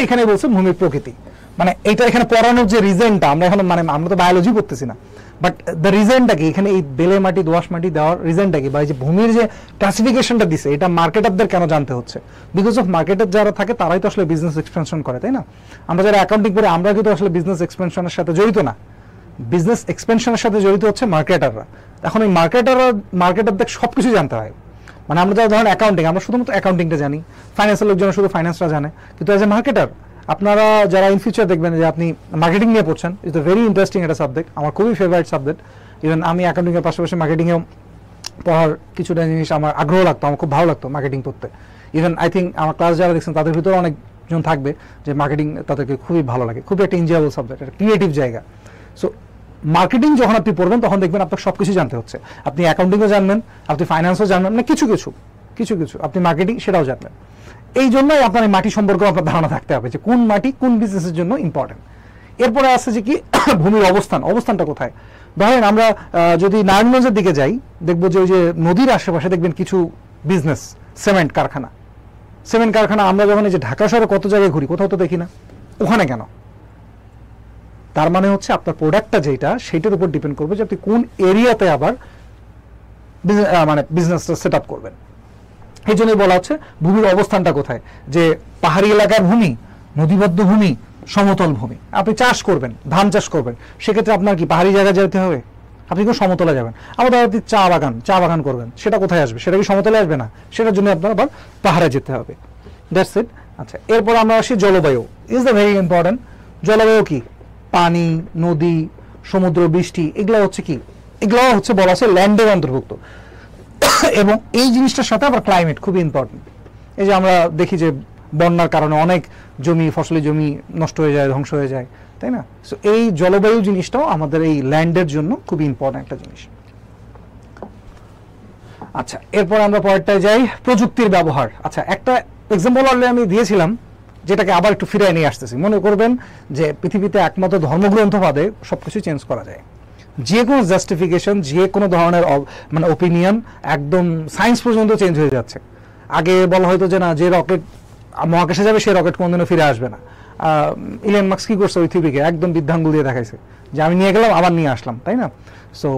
Speaker 1: এখানে বলছে ভূমির প্রকৃতি, মানে এটা এখানে পড়ানোর যে রিজনটা, আমরা এখন মানে আমরা তো বায়োলজি পড়তেছি না, বাট দ্য রিজনটা কি এখানে এই বেলে মাটি দোআঁশ মাটি দেওয়ার রিজনটা কি, বা এই যে ভূমির যে ক্লাসিফিকেশনটা দিছে এটা মার্কেটারদের কেন জানতে হচ্ছে? বিকজ অফ মার্কেটার যারা থাকে তারাই তো আসলে বিজনেস এক্সপেনশন করে, তাই না? আমরা যারা অ্যাকাউন্টিং করে আমরা কিন্তু আসলে বিজনেস এক্সপেনশনের সাথে জড়িত না, বিজনেস এক্সপেনশনের সাথে জড়িত হচ্ছে মার্কেটাররা। এখন এই মার্কেটারদের সবকিছু জানতে হয়। মানে আমরা যারা ধরেন অ্যাকাউন্টিং, আমরা শুধুমাত্র অ্যাকাউন্টিংটা জানি, ফাইন্যান্সের লোকজন শুধু ফাইন্যান্সটা জানে, কিন্তু অ্যাজ এ মার্কেটার আপনারা যারা ইন ফিউচার দেখবেন যে আপনি মার্কেটিং নিয়ে পড়ছেন, ইটস এ ভেরি ইন্টারেস্টিং একটা সাবজেক্ট, আমার খুবই ফেভারিট সাবজেক্ট। ইভেন আমি অ্যাকাউন্টিংয়ের পাশাপাশি মার্কেটিংয়েও পড়ার কিছুটা জিনিস আমার আগ্রহ লাগতো, আমার খুব ভালো লাগতো মার্কেটিং পড়তে। ইভেন আই থিঙ্ক আমার ক্লাস যারা দেখছেন তাদের ভিতরে অনেকজন থাকবে যে মার্কেটিং তাদেরকে খুবই ভালো লাগে, খুবই একটা এনজয়েবল সাবজেক্ট, একটা ক্রিয়েটিভ জায়গা। সো মার্কেটিং যখন আপনি পড়বেন তখন দেখবেন আপনার সব কিছু জানতে হচ্ছে, আপনি অ্যাকাউন্টিংও জানবেন, আপনি ফাইন্যান্সও জানবেন, মানে কিছু কিছু আপনি মার্কেটিং সেটাও জানবেন। এই জন্যই আপনার এই মাটি সম্পর্কে আপনার ধারণা থাকতে হবে যে কোন মাটি কোন বিজনেসের জন্য ইম্পর্টেন্ট। এরপরে আসছে যে কি ভূমির অবস্থানটা কোথায়। ধরেন আমরা যদি নারায়ণগঞ্জের দিকে যাই, দেখবো যে ওই যে নদীর আশেপাশে দেখবেন কিছু বিজনেস, সিমেন্ট কারখানা আমরা যখন এই যে ঢাকা শহরে কত জায়গায় ঘুরি, কোথাও তো দেখি না, ওখানে কেন? তার মানে হচ্ছে আপনার প্রোডাক্টটা যেটা সেটার উপর ডিপেন্ড করবে যে আপনি কোন এরিয়াতে আবার মানে বিজনেসটা সেট আপ করবেন। এই জন্যই বলা হচ্ছে ভূমির অবস্থানটা কোথায়, যে পাহাড়ি এলাকার ভূমি, নদীবদ্ধ ভূমি, সমতল ভূমি। আপনি চাষ করবেন, ধান চাষ করবেন, সেক্ষেত্রে আপনার কি পাহাড়ি জায়গায় যেতে হবে? আপনি কোন সমতলে যাবেন? আবার আপনি চা বাগান করবেন, সেটা কোথায় আসবে? সেটা কি সমতলে আসবে না, সেটার জন্য আপনার আবার পাহাড়ে যেতে হবে। That's it. আচ্ছা, এরপর আমরা আসি জলবায়ু, ইজ দ্য ভেরি ইম্পর্টেন্ট। জলবায়ু কি? পানি, নদী, সমুদ্র, বৃষ্টি, এগুলো হচ্ছে কি? এগুলো হচ্ছে বলা আছে ল্যান্ডের অন্তর্ভুক্ত। এবং এই জিনিসটার সাথে আবার ক্লাইমেট খুবই ইম্পর্টেন্ট। এই যে আমরা দেখি যে বন্যার কারণে অনেক ফসলি জমি নষ্ট হয়ে যায়, ধ্বংস হয়ে যায়, তাই না? সো এই জলবায়ু জিনিসটাও আমাদের এই ল্যান্ডের জন্য খুবই ইম্পর্টেন্ট একটা জিনিস। আচ্ছা, এরপর আমরা পরেরটায় যাই, প্রযুক্তির ব্যবহার। আচ্ছা, একটা এক্সাম্পল অলরেডি আমি দিয়েছিলাম, যেটাকে আবার একটু ফিরে নিয়ে আসতেছি। মনে করবেন যে পৃথিবীতে একমাত্র ধর্মগ্রন্থ বাদে সবকিছু চেঞ্জ করা যায়, যে কোনো জাস্টিফিকেশন, যে কোনো ধরনের মানে ওপিনিয়ন, একদম সায়েন্স পর্যন্ত চেঞ্জ হয়ে যাচ্ছে। আগে বলা হয়তো যে না, যে রকেট মহাকাশে যাবে সেই রকেট কোনদিনও ফিরে আসবে না। ইলন মাস্ক কি করছে, ওই থিবিকে একদম বৃদ্ধাঙ্গুল দিয়ে দেখাইছে যে আমি নিয়ে গেলাম আবার নিয়ে আসলাম, তাই না? সো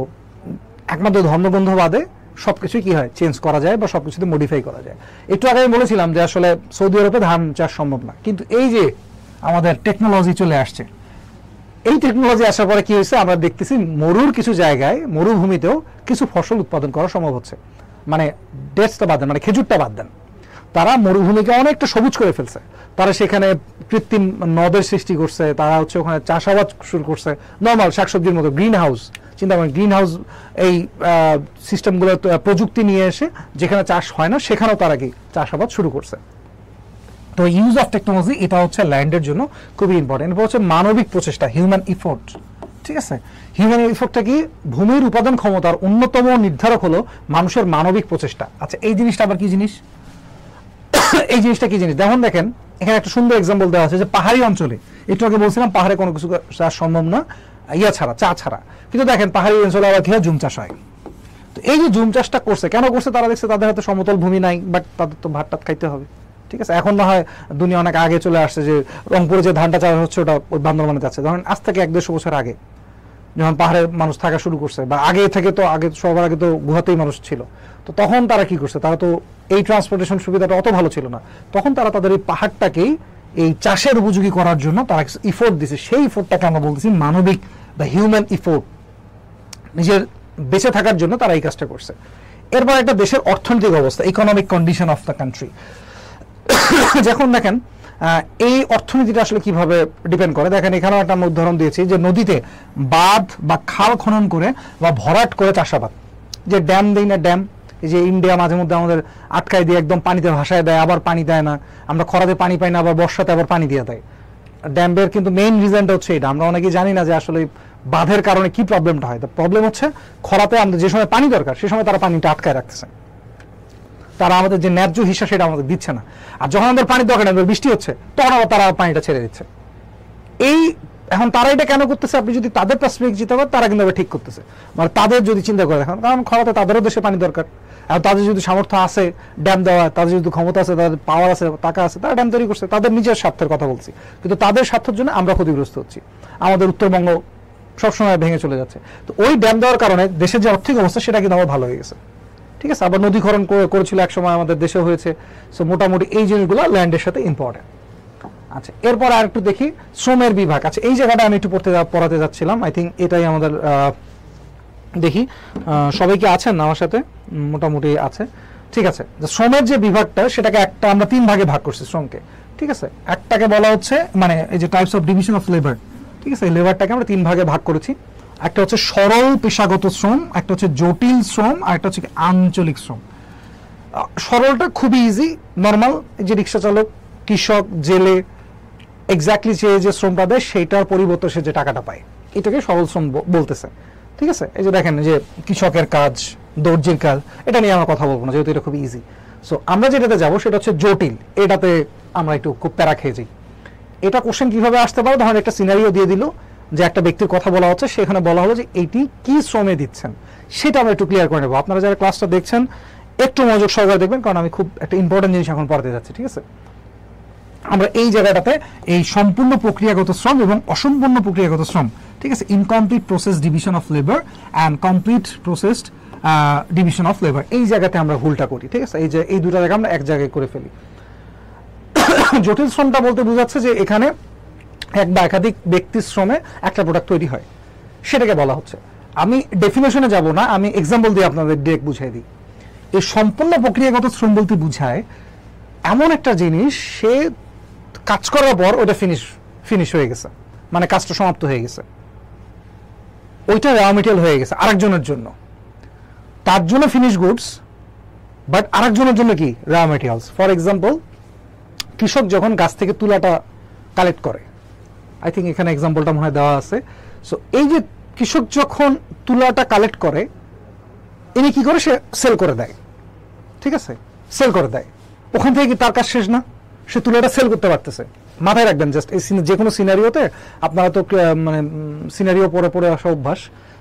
Speaker 1: একমাত্র ধর্মগ্রন্থ বাদে সবকিছু কি হয়, চেঞ্জ করা যায় বা সবকিছুতে মডিফাই করা যায়। একটু আগে আমি বলেছিলাম যে আসলে সৌদি আরবে ধান চাষ সম্ভব না, কিন্তু এই যে আমাদের টেকনোলজি চলে আসছে, এই টেকনোলজি আসার পরে কি হয়েছে, আমরা দেখতেছি মরুর কিছু জায়গায়, মরুভূমিতেও কিছু ফসল উৎপাদন করা সম্ভব হচ্ছে। মানে ডেটসটা বাদ দেন, মানে খেজুরটা বাদ দেন, তারা মরুভূমিকে অনেকটা সবুজ করে ফেলছে। তারা সেখানে কৃত্রিম নদের সৃষ্টি করছে, তারা হচ্ছে ওখানে চাষাবাদ শুরু করছে, নর্মাল শাকসবজির মতো। গ্রিন হাউস, চিন্তা করেন, গ্রিন হাউস এই সিস্টেমগুলো প্রযুক্তি নিয়ে এসে যেখানে চাষ হয় না সেখানেও তারা কি চাষাবাদ শুরু করছে। তো ইউজ অফ টেকনোলজি এটা হচ্ছে ল্যান্ডের জন্য খুবই ইম্পর্টেন্ট। এরপর হচ্ছে মানবিক প্রচেষ্টা, হিউম্যান ইফোর্ট। ঠিক আছে, হিউম্যান ইফোর্টটা কি? ভূমির উৎপাদন ক্ষমতার অন্যতম নির্ধারক হলো মানুষের মানবিক প্রচেষ্টা। আচ্ছা, এই জিনিসটা আবার কি জিনিস? এই জিনিসটা কি জিনিস? যেমন দেখেন, এখানে একটা সুন্দর এক্সাম্পল দেওয়া আছে যে পাহাড়ি অঞ্চলে, একটু আগে বলছিলাম পাহাড়ে কোনো কিছু চাষ সম্ভব না চা ছাড়া, কিন্তু দেখেন পাহাড়ি অঞ্চলে আবার কি হয়, জুম চাষ হয়। তো এই যে জুম চাষটা করছে, কেন করছে? তারা দেখছে তাদের হাতে সমতল ভূমি নাই, বাট তাদের তো ভাত টাত খাইতে হবে। ঠিক আছে, এখন না হয় দুনিয়া অনেক আগে চলে আসছে যে রংপুরে যে ধানটা চাষ হচ্ছে ওটা ওই বান্দরবানে যাচ্ছে। ধরেন আজ থেকে 1-150 বছর আগে যখন পাহাড়ের মানুষ থাকা শুরু করছে, বা আগে থেকে তো সবার আগে তো গুহাতেই মানুষ ছিল, তো তখন তারা কি করছে? তারা তো এই ট্রান্সপোর্টেশন সুবিধাটা অত ভালো ছিল না। তখন তারা তাদের এই পাহাড়টাকেই এই চাষের উপযোগী করার জন্য তারা কিছু ইফোর্ট দিছে। সেই ইফোর্টটাকে আমরা বলতেছি মানবিক বা হিউম্যান ইফোর্ট। নিজের বেঁচে থাকার জন্য তারা এই কাজটা করছে। এরপর একটা দেশের অর্থনৈতিক অবস্থা, economic condition of the country. যখন দেখেন এই অর্থনীতিটা আসলে কিভাবে ডিপেন্ড করে, দেখেন এখানেও একটা আমরা উদাহরণ দিয়েছি যে নদীতে বাঁধ বা খাল খনন করে বা ভরাট করে চাষাবাদ, যে ড্যাম দেই না, ড্যাম, এই যে ইন্ডিয়া মাঝে মধ্যে আমাদের আটকায় দিয়ে একদম পানিতে ভাসায় দেয়, আবার পানি দেয় না, আমরা খরাতে পানি পাই না, আবার বর্ষাতে আবার পানি দিয়ে দেয়। ড্যামের কিন্তু মেইন রিজনটা হচ্ছে এটা, আমরা অনেকেই জানি না যে আসলে বাঁধের কারণে কি প্রবলেমটা হয়। প্রবলেম হচ্ছে খরাতে আমাদের যে সময় পানি দরকার সে সময় তারা পানিটা আটকায় রাখতেছে, তারা আমাদের যে ন্যায্য হিসা সেটা আমাদের দিচ্ছে না। আর যখন আমাদের পানির দরকার নেই, বৃষ্টি হচ্ছে, তখন আবার তারা পানিটা ছেড়ে দিচ্ছে। এই এখন তারা এটা কেন করতেছে, আপনি যদি তাদের পার্সপেক্টিভ যেতে পারেন, তারা কিন্তু ঠিক করতেছে, মানে তাদের যদি চিন্তা করে দেখেন, কারণ খরাতে তাদেরও দেশে পানি দরকার। এখন তাদের যদি সামর্থ্য আছে ড্যাম দেওয়া, তাদের যদি ক্ষমতা আছে, তাদের পাওয়ার আছে, টাকা আছে, তারা ড্যাম তৈরি করছে, তাদের নিজের স্বার্থের কথা বলছি। কিন্তু তাদের স্বার্থের জন্য আমরা ক্ষতিগ্রস্ত হচ্ছি, আমাদের উত্তরবঙ্গ সবসময় ভেঙে চলে যাচ্ছে। তো ওই ড্যাম দেওয়ার কারণে দেশের যে আর্থিক অবস্থা সেটা কিন্তু আবার ভালো হয়ে গেছে, ঠিক আছে। আবার নদীকরণ করেছিল এক সময় আমাদের দেশে হয়েছে। সো মোটামুটি এই জিনিসগুলো ল্যান্ডের সাথে ইম্পর্টেন্ট। আচ্ছা, এরপর আর একটু দেখি শ্রমের বিভাগ। আচ্ছা, এই জায়গাটা আমি একটু পড়াতে যাচ্ছিলাম, আই থিঙ্ক এটাই আমাদের দেখি সবাই কি আছেন আমার সাথে, মোটামুটি আছে, ঠিক আছে। শ্রমের যে বিভাগটা সেটাকে একটা আমরা 3 ভাগে ভাগ করছি শ্রমকে, ঠিক আছে। একটাকে বলা হচ্ছে মানে এই যে types of division of labour, ঠিক আছে, এই লেবারটাকে আমরা 3 ভাগে ভাগ করেছি। একটা হচ্ছে সরল পেশাগত শ্রম, একটা হচ্ছে জটিল শ্রম, আর একটা হচ্ছে আঞ্চলিক শ্রম। সরলটা খুবই ইজি, নর্মাল, যে রিক্সা চালক, কৃষক, জেলে এক্স্যাক্টলি যে শ্রমটা দেয় সেইটার পরিবর্তে সে যে টাকাটা পায়, এটাকে সরল শ্রম বলতেছে, ঠিক আছে। এই যে দেখেন যে কৃষকের কাজ, দর্জির কাজ, এটা নিয়ে আমরা কথা বলবো না যেহেতু এটা খুব ইজি। সো আমরা যেটাতে যাবো সেটা হচ্ছে জটিল, এটাতে আমরা একটু খুব প্যারা খেয়ে যাই। এটা কোশ্চেন কিভাবে আসতে পারে, ধরেন একটা সিনারিও দিয়ে দিল যে একটা ব্যক্তির কথা বলা হচ্ছে, সেখানে বলা হলো যে এইটি কি শ্রমে দিচ্ছেন, সেটা আমরা একটু ক্লিয়ার করে নেবো। আপনারা যারা ক্লাসটা দেখছেন একটু মনোযোগ সহকারে দেখবেন, কারণ আমি খুব একটা ইম্পর্টেন্ট জিনিস এখন পড়াতে যাচ্ছি, ঠিক আছে। আমরা এই জায়গাটাতে এই সম্পূর্ণ প্রক্রিয়াগত শ্রম এবং অসম্পূর্ণ প্রক্রিয়াগত শ্রম, ঠিক আছে, incomplete process division of labour and complete processed division of labour, এই জায়গাতে আমরা ভুলটা করি, ঠিক আছে। এই যে এই দুটো জায়গা আমরা এক জায়গায় করে ফেলি। জটিল শ্রমটা বলতে বোঝাচ্ছে যে এখানে এক বা একাধিক ব্যক্তির শ্রমে একটা প্রোডাক্ট তৈরি হয়, সেটাকে বলা হচ্ছে। আমি ডেফিনেশনে যাব না, আমি এক্সাম্পল দিয়ে আপনাদের ডিরেক্ট বুঝাই দিই। এই সম্পূর্ণ প্রক্রিয়াগত শ্রম বলতে বুঝায় এমন একটা জিনিস, সে কাজ করার পর ওটা ফিনিশ হয়ে গেছে, মানে কাজটা সমাপ্ত হয়ে গেছে, ওইটা র মেটেরিয়াল হয়ে গেছে আরেকজনের জন্য, তার জন্য ফিনিশ গুডস, বাট আরেকজনের জন্য কি র মেটেরিয়ালস। ফর এক্সাম্পল, কৃষক যখন গাছ থেকে তুলাটা কালেক্ট করে, আই থিঙ্ক এখানে এক্সাম্পলটা মনে হয় দেওয়া আছে। সো এই যে কৃষক যখন তুলাটা কালেক্ট করে, ইনি কি করে, সে সেল করে দেয়, ঠিক আছে, সেল করে দেয়। ওখান থেকে কি তার কাজ শেষ না, সে তুলাটা সেল করতে পারতেছে। মাথায় রাখবেন জাস্ট এই যে কোনো সিনারিওতে, আপনারা তো মানে সিনারিও পরে পরে আসা অভ্যাস,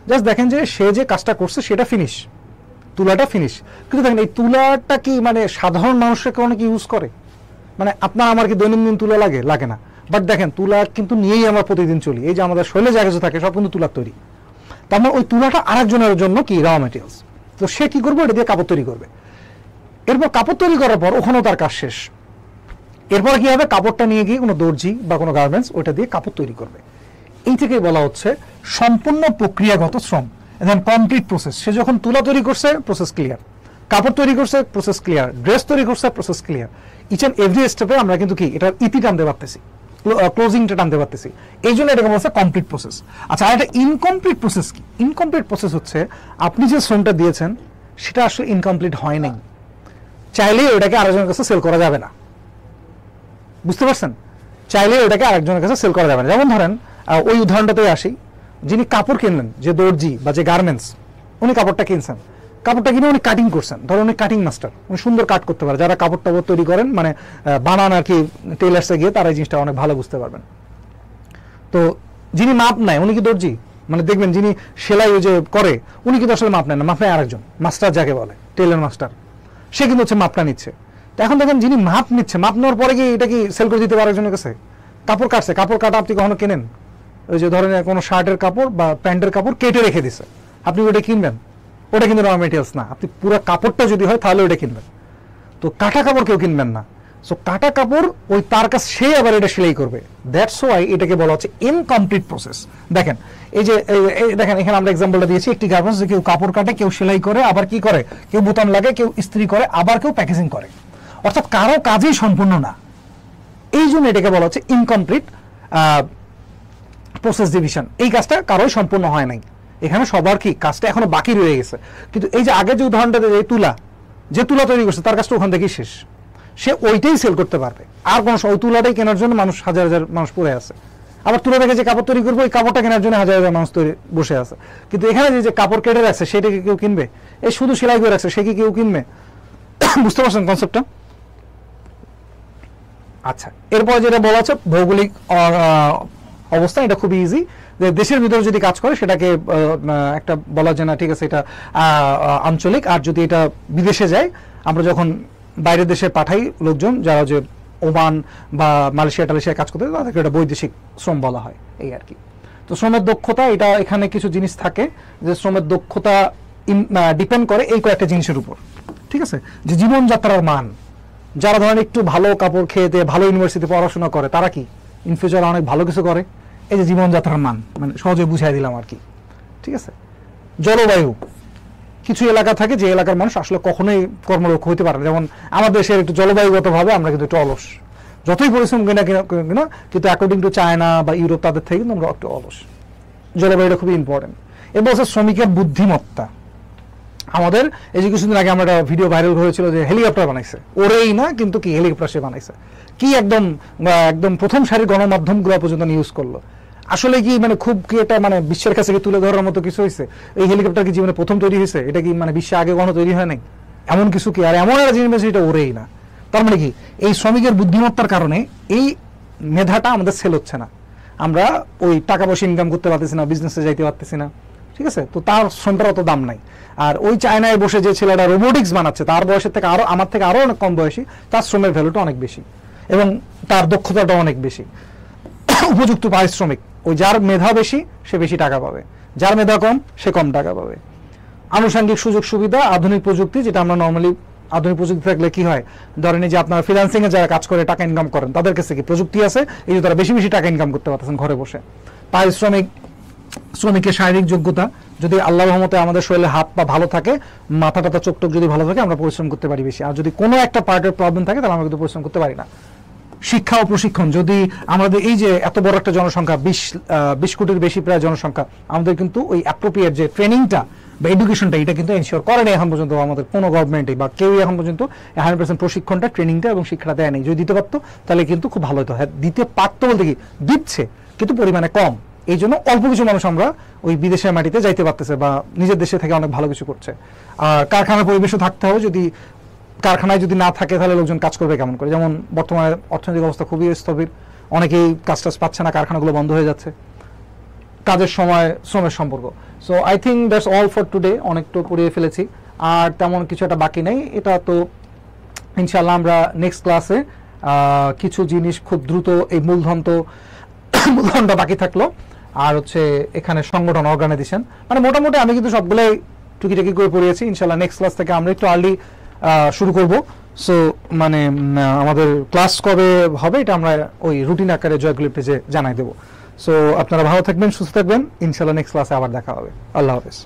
Speaker 1: জাস্ট দেখেন যে সে যে কাজটা করছে সেটা ফিনিশ, তুলাটা ফিনিশ। কিন্তু দেখেন এই তুলাটা কি মানে সাধারণ মানুষের কোনো কি ইউজ করে, মানে আপনার আমার কি দৈনন্দিন তুলা লাগে না, বাট দেখেন তুলা কিন্তু নিয়েই আমরা প্রতিদিন চলি। এই যে আমাদের শৈলে যা কিছু থাকে সব কিন্তু তুলার তৈরি, তার মানে ওই তুলাটা আরেকজনের জন্য কি র মেটেরিয়ালস। তো সে কি করবে, এটা দিয়ে কাপড় তৈরি করবে। এরপর কাপড় তৈরি করার পর ওখানেও তার কাজ শেষ। এরপর কি হবে, কাপড়টা নিয়ে গিয়ে কোনো দর্জি বা কোনো গার্মেন্টস ওইটা দিয়ে কাপড় তৈরি করবে। এই থেকেই বলা হচ্ছে সম্পূর্ণ প্রক্রিয়াগত শ্রম, দেন কমপ্লিট প্রসেস। সে যখন তুলা তৈরি করছে, প্রসেস ক্লিয়ার, কাপড় তৈরি করছে, প্রসেস ক্লিয়ার, ড্রেস তৈরি করছে, process clear. Each and every স্টেপে আমরা কিন্তু কি এটার ইতি টানতে পারতেছি, ক্লোজিংটা টানতে পারতেছি, এই জন্য এটাকে বলছে কমপ্লিট প্রসেস। আচ্ছা, আর এটা ইনকমপ্লিট প্রসেস কি? ইনকমপ্লিট প্রসেস হচ্ছে আপনি যে শ্রমটা দিয়েছেন সেটা আসলে ইনকমপ্লিট হয় নাই, চাইলেই ওটাকে আরেকজনের কাছে সেল করা যাবে না, বুঝতে পারছেন? চাইলে ওটাকে আরেকজনের কাছে সেল করা যাবে না। যেমন ধরেন ওই উদাহরণটাতেই আসি, যিনি কাপড় কিনলেন, যে দর্জি বা যে গার্মেন্টস, উনি কাপড়টা কিনছেন, কাপড়টা কিনে উনি কাটিং করছেন, ধরুন উনি কাটিং মাস্টার, উনি সুন্দর কাট করতে পারে। যারা কাপড় টাপড় তৈরি করেন, মানে বানান আর কি, টেলার্সে গিয়ে তারা এই জিনিসটা অনেক ভালো বুঝতে পারবেন। তো যিনি মাপ নেয় উনি কি দর্জি, মানে দেখবেন যিনি সেলাই যে করে উনি কিন্তু আসলে মাপ নেয় না, মাপ নেয় আরেকজন, মাস্টার যাকে বলে, টেলার মাস্টার, সে কিন্তু হচ্ছে মাপটা নিচ্ছে। তো এখন দেখেন যিনি মাপ নিচ্ছে, মাপ নেওয়ার পরে কি এটা কি সেল করে দিতে পারে একজনের কাছে? কাপড় কাটছে, কাপড় কাটা আপনি কখনো কেনেন? ওই যে ধরেন কোনো শার্টের কাপড় বা প্যান্টের কাপড় কেটে রেখে দিছে, আপনি ওটা কিনবেন? ওটা কিন্তু র মেটেরিয়ালস না, আপনি পুরো কাপড়টা যদি হয় তাহলে ওটা কিনবেন। তো কাটা কাপড় কেউ কিনবেন না। সো কাটা কাপড় ওই তার কাছে, সে আবার এটা সেলাই করবে। দ্যাটস ওয়াই এটাকে বলা হচ্ছে ইনকমপ্লিট প্রসেস। দেখেন এই যে দেখেন এখানে আমরা এক্সাম্পলটা দিয়েছি, একটি গার্মেন্টস, কেউ কাপড় কাটে, কেউ সেলাই করে, আবার কি করে, কেউ বোতাম লাগে, কেউ ইস্ত্রি করে, আবার কেউ প্যাকেজিং করে, অর্থাৎ কারো কাজই সম্পূর্ণ না। এই জন্য এটাকে বলা হচ্ছে ইনকমপ্লিট প্রসেস ডিভিশন। এই কাজটা কারোই সম্পূর্ণ হয় নাই, এখানে সবার কি কাজটা এখনো বাকি রয়ে গেছে। কিন্তু এই যে আগে যে উদাহরণটা, যে তুলা তৈরি করছে তার কাজটা ওখান থেকেই শেষ। সে ওইটাই সেল করতে পারবে। আর কোনো ওই তুলাটাই কেনার জন্য মানুষ হাজার হাজার মানুষ পড়ে আছে। আবার তুলা থেকে যে কাপড় তৈরি করবো ওই কাপড়টা কেনার জন্য হাজার হাজার মানুষ বসে আছে। কিন্তু এখানে যে কাপড় কেটে রাখছে সেটাকে কেউ কিনবে? এই শুধু সেলাই করে রাখছে, সে কি কেউ কিনবে? বুঝতে পারছেন কনসেপ্টটা? আচ্ছা, এরপর যেটা বলা আছে ভৌগোলিক অবস্থা, এটা খুবই ইজি, যে দেশের ভিতরে যদি কাজ করে সেটাকে একটা বলা যায় না, ঠিক আছে, এটা আঞ্চলিক। আর যদি এটা বিদেশে যায়, আমরা যখন বাইরের দেশে পাঠাই লোকজন যারা যে ওমান বা মালয়েশিয়া টালেশিয়া কাজ করতে, তাদেরকে এটা বৈদেশিক শ্রম বলা হয়, এই আর কি। তো শ্রমের দক্ষতা, এটা এখানে কিছু জিনিস থাকে যে শ্রমের দক্ষতা ডিপেন্ড করে এই কয়েকটা জিনিসের উপর, ঠিক আছে। যে জীবনযাত্রার মান, যারা ধরেন একটু ভালো কাপড় খেয়ে ভালো ইউনিভার্সিটি পড়াশোনা করে, তারা কি ইন ফিউচার অনেক ভালো কিছু করে। এই যে জীবনযাত্রার মান, মানে সহজে বুঝাই দিলাম আর কি, ঠিক আছে। জলবায়ু, কিছু এলাকা থাকে যে এলাকার মানুষ আসলে কখনোই কর্মরত হইতে পারে না, যেমন আমাদের দেশের একটু জলবায়ুগতভাবে আমরা কিন্তু একটু অলস, যতই পরিশ্রম কিনা কিন্তু অ্যাকর্ডিং টু চায়না বা ইউরোপ, তাদের থেকে কিন্তু আমরা একটু অলস। জলবায়ুটা খুবই ইম্পর্টেন্ট। এবং হচ্ছে শ্রমিকের বুদ্ধিমত্তা। আমাদের এই যে কিছুদিন আগে আমরা একটা ভিডিও ভাইরাল হয়েছিল যে হেলিকপ্টার বানাইছে, ওরেই না কিন্তু কি হেলিকপ্টার সে বানাইছে, কি একদম একদম প্রথম সারির গণমাধ্যমগুলো পর্যন্ত ইউজ করলো। আসলে কি মানে খুব কি এটা মানে বিশ্বের কাছে কি তুলে ধরার মতো কিছু হয়েছে? এই হেলিকপ্টার কি জীবনে প্রথম তৈরি হয়েছে? এটা কি মানে বিশ্বে আগে কখনো তৈরি হয় নাই? এমন কিছু কি? আর এমন একটা জিনিস এটা ওরেই না। তার মানে কি এই শ্রমিকের বুদ্ধিমত্তার কারণে এই মেধাটা আমাদের সেল হচ্ছে না, আমরা ওই টাকা পয়সা ইনকাম করতে পারতেছি না, বিজনেসে যাইতে পারতেছি না, ঠিক আছে। তো তার শ্রমটার অত দাম নাই। আর ওই চায়নায় বসে যে ছেলেটা রোবোটিক্স বানাচ্ছে, তার বয়সের থেকে আরো, আমার থেকে আরো অনেক কম বয়সী, তার শ্রমের ভ্যালুটা অনেক বেশি এবং তার দক্ষতাটা অনেক বেশি। উপযুক্ত পারিশ্রমিক, ওই যার মেধা বেশি সে বেশি টাকা পাবে, যার মেধা কম সে কম টাকা পাবে। আনুষঙ্গিক সুযোগ সুবিধা, আধুনিক প্রযুক্তি, যেটা আমরা নর্মালি আধুনিক প্রযুক্তি থাকলে কি হয়, ধরেন যে আপনারা ফ্রিল্যান্সিং এ যারা কাজ করে টাকা ইনকাম করেন, তাদের কাছে কি প্রযুক্তি আছে, এই যে তারা বেশি বেশি টাকা ইনকাম করতে পারতেছেন ঘরে বসে। পারিশ্রমিক, শ্রমিকের শারীরিক যোগ্যতা, যদি আল্লাহর রহমতে আমাদের শরীরে হাত পা ভালো থাকে, মাথা টাথা চোখ টোক যদি ভালো থাকে, আমরা পরিশ্রম করতে পারি বেশি। আর যদি কোনো একটা পার্টের প্রবলেম থাকে তাহলে আমরা কিন্তু পরিশ্রম করতে পারি না। শিক্ষা ও প্রশিক্ষণ, যদি আমাদের এই যে এত বড় একটা জনসংখ্যা, 20 কোটির বেশি প্রায় জনসংখ্যা, আমাদের কিন্তু ওই অ্যাপ্রোপ্রিয়েট যে ট্রেনিংটা বা এডুকেশনটা, এটা কিন্তু এনশিওর করে না এখন পর্যন্ত আমাদের কোনো গভর্নমেন্টই বা কেউই এখন পর্যন্ত 100% প্রশিক্ষণটা, ট্রেনিংটা এবং শিক্ষাটা দেয় নাই। যদি দিতে পারতো তাহলে কিন্তু খুব ভালো হতো। হ্যাঁ, দিতে পারতো বলতে কি দিচ্ছে, কিন্তু পরিমাণে কম। এই জন্য অল্প কিছু মানুষ আমরা ওই বিদেশের মাটিতে যাইতে পারতেছে বা নিজের দেশে থেকে অনেক ভালো কিছু করছে। আর কারখানার পরিবেশও থাকতে হবে, যদি কারখানায় যদি না থাকে তাহলে লোকজন কাজ করবে কেমন করে? যেমন বর্তমানে অর্থনৈতিক অবস্থা খুবই স্থবির, অনেকেই কাজ টাজ পাচ্ছে না, কারখানাগুলো বন্ধ হয়ে যাচ্ছে, কাজের সময় শ্রমের সম্পর্ক। So I think that's all for today. অনেক তো পড়িয়ে ফেলেছি, আর তেমন কিছু একটা বাকি নেই। এটা তো ইনশাল্লাহ আমরা নেক্সট ক্লাসে কিছু জিনিস খুব দ্রুত, এই মূলধনটা বাকি থাকলো, আর হচ্ছে এখানে সংগঠন, অর্গানাইজেশন, মানে মোটামুটি আমি কিন্তু সবগুলোই টুকিটাকি করে পড়িয়েছি। ইনশাল্লাহ নেক্সট ক্লাস থেকে আমরা একটু আর্লি শুরু করব। সো মানে আমাদের ক্লাস কবে হবে এটা আমরা ওই রুটিন আকারে জয়গুলি পেজে জানাই দেবো। সো আপনারা ভালো থাকবেন, সুস্থ থাকবেন, ইনশাল্লাহ নেক্সট ক্লাসে আবার দেখা হবে। আল্লাহ হাফেজ।